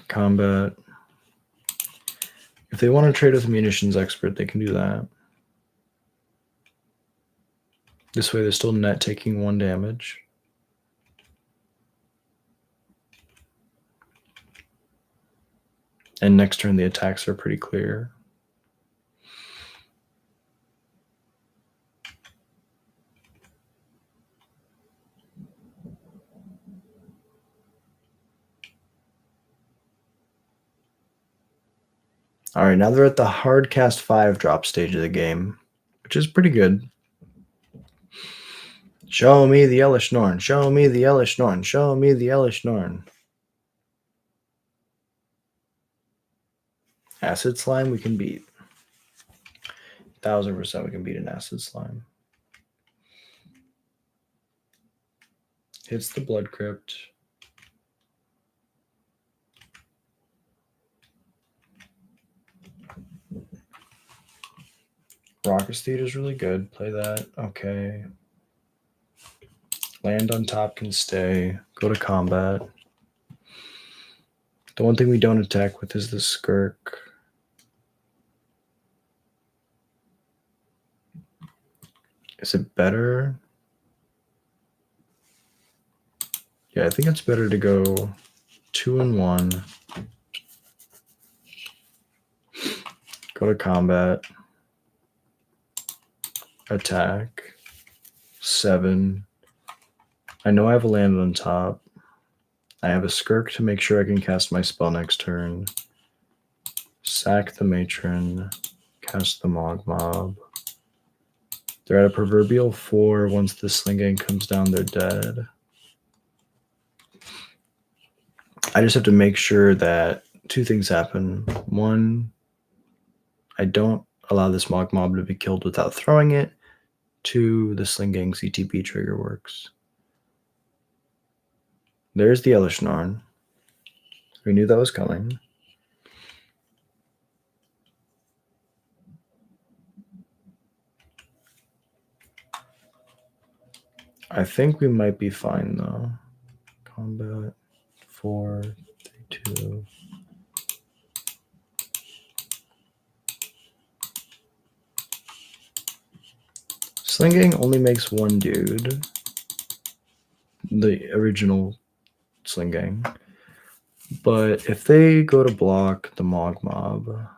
Combat. If they want to trade with a munitions expert, they can do that. This way they're still net taking 1 damage. And next turn the attacks are pretty clear. All right, now they're at the hard cast 5 drop stage of the game, which is pretty good. Show me the Elish Norn. Show me the Elish Norn. Show me the Elish Norn. Acid Slime we can beat. 1000% we can beat an Acid Slime. Hits the Blood Crypt. Raucous Theater is really good. Play that. Okay. Land on top can stay. Go to combat. The one thing we don't attack with is the Skirk. Is it better? Yeah, I think it's better to go 2 and 1. Go to combat. Attack. 7. I know I have a land on top. I have a Skirk to make sure I can cast my spell next turn. Sack the Matron. Cast the Mogmob. They're at a proverbial 4. Once the Sling Gang comes down, they're dead. I just have to make sure that 2 things happen. 1, I don't allow this Mogmob to be killed without throwing it. 2, the Sling Gang CTB trigger works. There's the Elish Norn. We knew that was coming. I think we might be fine though. Combat 4, 3, 2. Sling Gang only makes 1 dude. The original Sling Gang. But if they go to block the Mogmob,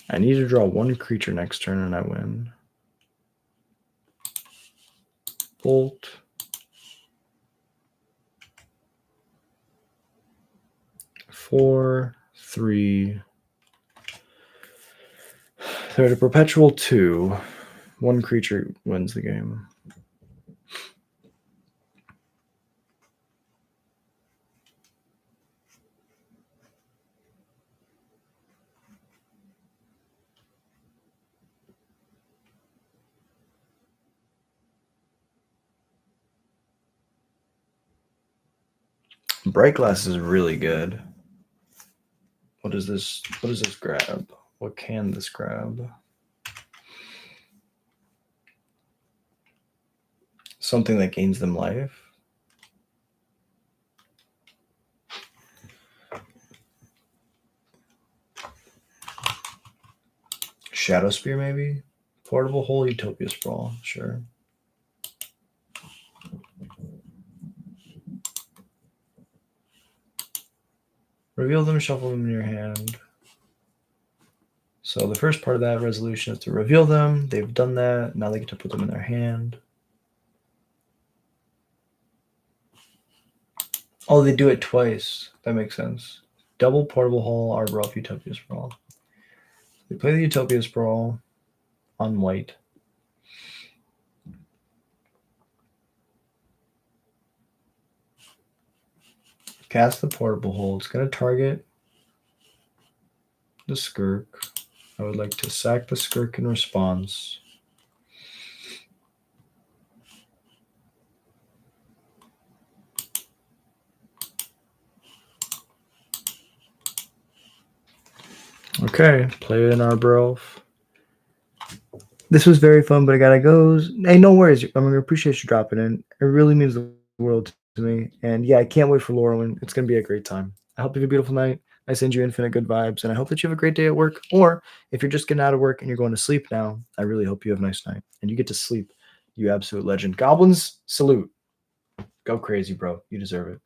I need to draw 1 creature next turn and I win. Bolt. Four, 3. They're at a perpetual 2. 1 creature wins the game. Bright Glass is really good. What is this? What does this grab? What can this grab? Something that gains them life. Shadow Spear, maybe? Portable Hole, Utopia Sprawl, sure. Reveal them, shuffle them in your hand. So the first part of that resolution is to reveal them. They've done that. Now they get to put them in their hand. Oh, they do it twice. That makes sense. Double Portable Hole, Arbor Elf, Utopia Sprawl. They play the Utopia Sprawl on white. Cast the Portable Hole. It's going to target the Skirk. I would like to sack the Skirk in response. Okay, play an Arbor Elf. This was very fun, but I gotta go. Hey, no worries. I'm gonna appreciate you dropping in. It really means the world to me. And yeah, I can't wait for Lorywyn. It's gonna be a great time. I hope you have a beautiful night. I send you infinite good vibes, and I hope that you have a great day at work. Or if you're just getting out of work and you're going to sleep now, I really hope you have a nice night and you get to sleep. You absolute legend. Goblins, salute. Go crazy, bro. You deserve it.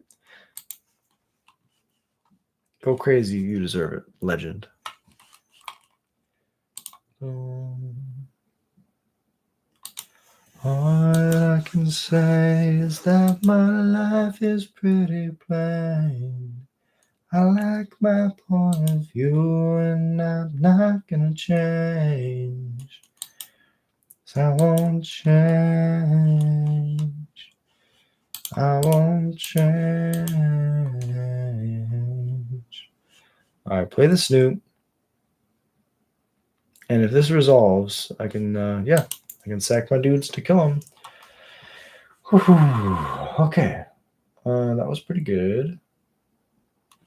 Go crazy. You deserve it. Legend. All I can say is that my life is pretty plain. I like my point of view and I'm not gonna change. So I won't change. I won't change. Alright, play the Snoop. And if this resolves, I can, I can sack my dudes to kill him. Okay. That was pretty good.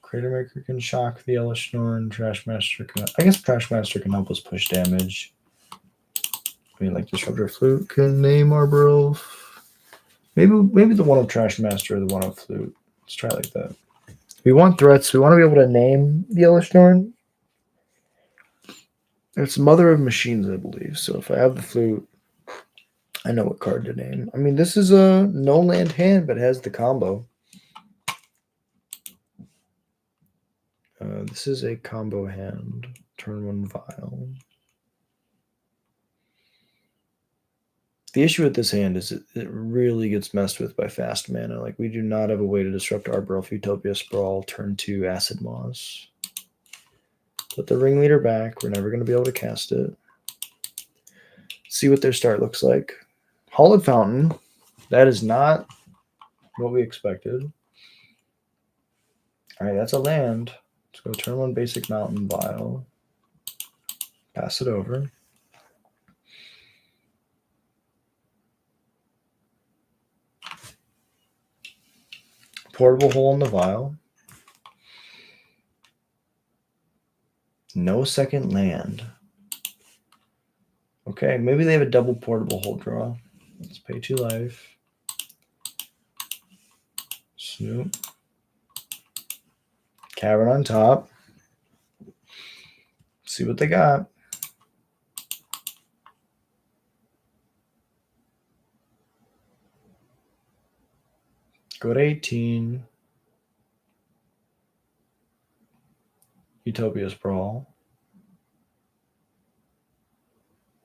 Cratermaker can shock the Elish Norn. Trashmaster can... I guess Trashmaster can help us push damage. I mean, like Disruptor Flute can name Arbor Elf. Maybe the one of Trashmaster or the one of Flute. Let's try like that. We want threats. We want to be able to name the Elish Norn. It's Mother of Machines, I believe. So if I have the Flute, I know what card to name. I mean, this is a no land hand, but has the combo. This is a combo hand. Turn 1 Vial. The issue with this hand is it really gets messed with by fast mana. Like, we do not have a way to disrupt Arbor Elf, Utopia Sprawl, turn 2 Acid Moss. Put the Ringleader back. We're never going to be able to cast it. See what their start looks like. Hallowed Fountain. That is not what we expected. All right, that's a land. Let's go turn 1 basic Mountain Vial. Pass it over. Portable Hole in the Vial. No second land. Okay, maybe they have a double Portable Hole draw. Let's pay 2 life. Snoop. Cavern on top. See what they got. Go to 18. Utopia Sprawl.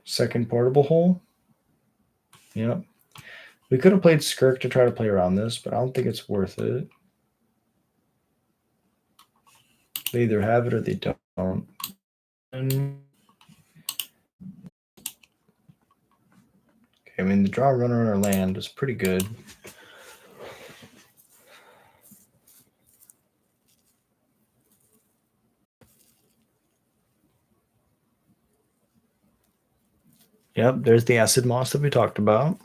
Second Portable Hole. Yep. We could have played Skirk to try to play around this, but I don't think it's worth it. They either have it or they don't. Okay, I mean, the draw runner on our land is pretty good. Yep, there's the Acid Moss that we talked about.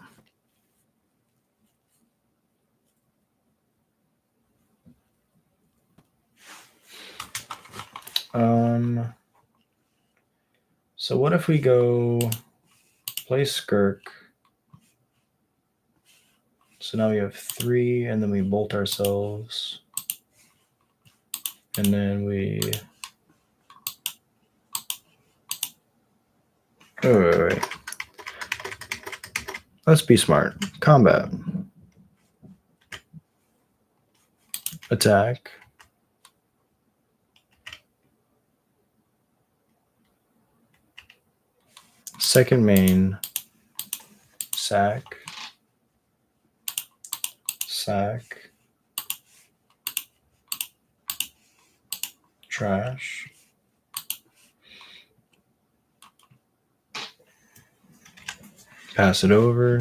So what if we go play Skirk? So now we have 3, and then we bolt ourselves. And then we... Wait. Let's be smart. Combat. Attack. Second main. Sack. Sack. Trash. Pass it over.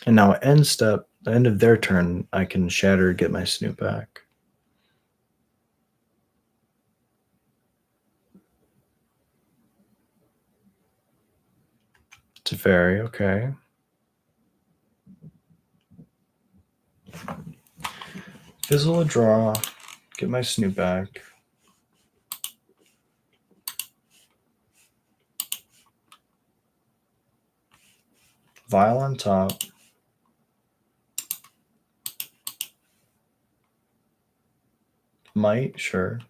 And now end step, the end of their turn, I can shatter, get my Snoop back. Teferi, okay. Fizzle a draw, get my Snoop back. Vial on top. Might, sure.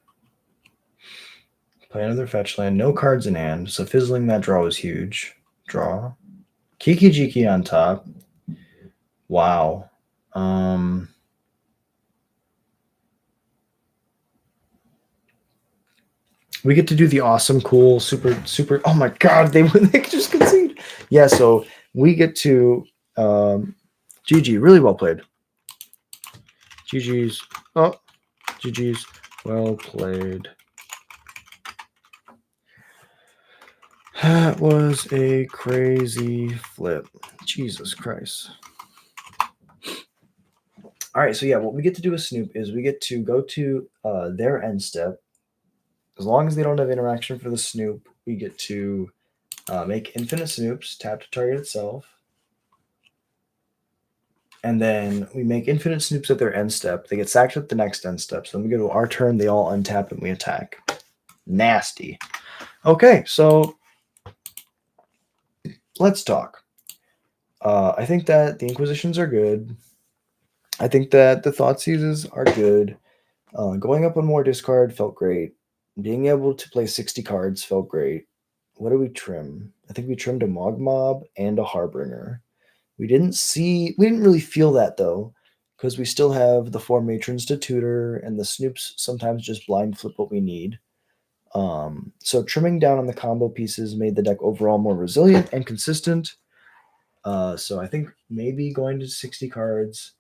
Play another fetch land. No cards in hand, so fizzling that draw was huge. Draw. Kiki Jiki on top. Wow. We get to do the awesome, cool, super. Oh my god, they just concede. Yeah, so we get to GG. Really well played. GG's. Oh, GG's. Well played. That was a crazy flip. Jesus Christ. All right, so yeah, what we get to do with Snoop is we get to go to their end step. As long as they don't have interaction for the Snoop, we get to make infinite Snoops, tap to target itself. And then we make infinite Snoops at their end step. They get sacked at the next end step. So then we go to our turn, they all untap and we attack. Nasty. Okay, so let's talk. I think that the Inquisitions are good. I think that the Thoughtseizes are good. Going up on more discard felt great. Being able to play 60 cards felt great. What did we trim? I think we trimmed a Mogmob and a Harbinger. We didn't really feel that though, because we still have the 4 Matrons to tutor, and the Snoops sometimes just blind flip what we need. So trimming down on the combo pieces made the deck overall more resilient and consistent. So I think maybe going to 60 cards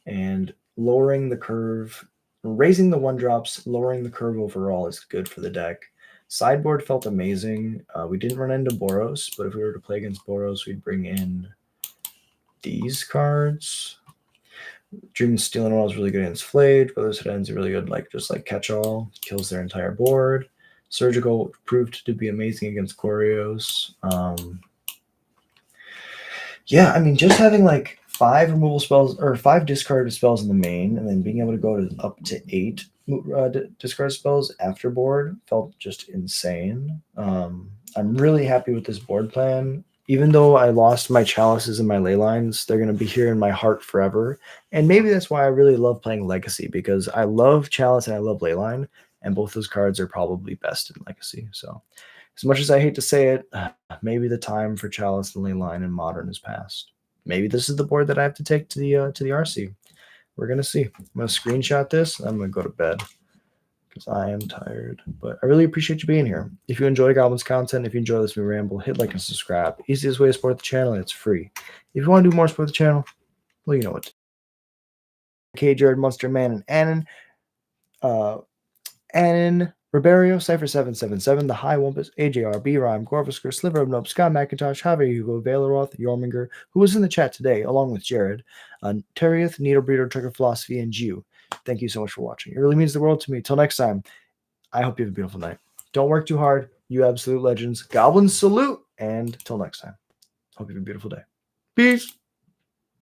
and lowering the curve, raising the 1-drops, lowering the curve overall is good for the deck. Sideboard felt amazing. We didn't run into Boros, but if we were to play against Boros, we'd bring in these cards. Dream Stealing Wall is really good against Flage. Brothers Head Ends are really good, just like Catch-All. Kills their entire board. Surgical proved to be amazing against Gorios. Yeah, I mean, just having 5 removal spells or 5 discard spells in the main, and then being able to go to up to 8 discard spells after board felt just insane. I'm really happy with this board plan. Even though I lost my chalices and my ley lines, they're going to be here in my heart forever. And maybe that's why I really love playing Legacy, because I love chalice and I love ley line, and both those cards are probably best in Legacy. So as much as I hate to say it, maybe the time for chalice and ley line in Modern is past. Maybe this is the board that I have to take to the RC. We're going to see. I'm going to screenshot this. I'm going to go to bed because I am tired. But I really appreciate you being here. If you enjoy Goblins content, if you enjoy this new ramble, hit like and subscribe. Easiest way to support the channel, it's free. If you want to do more support the channel, well, you know what. K. Jared, Monster Man, and Annan, Riberio, Cypher777, The High Wumpus, AJRB, Rhyme, Gorvisker, Sliver of Nope, Scott McIntosh, Javier Hugo, Valeroth, Yorminger, who was in the chat today, along with Jared, Terrieth, Needle Breeder, Trigger Philosophy, and Jew. Thank you so much for watching. It really means the world to me. Till next time, I hope you have a beautiful night. Don't work too hard. You absolute legends. Goblins salute. And till next time, hope you have a beautiful day. Peace.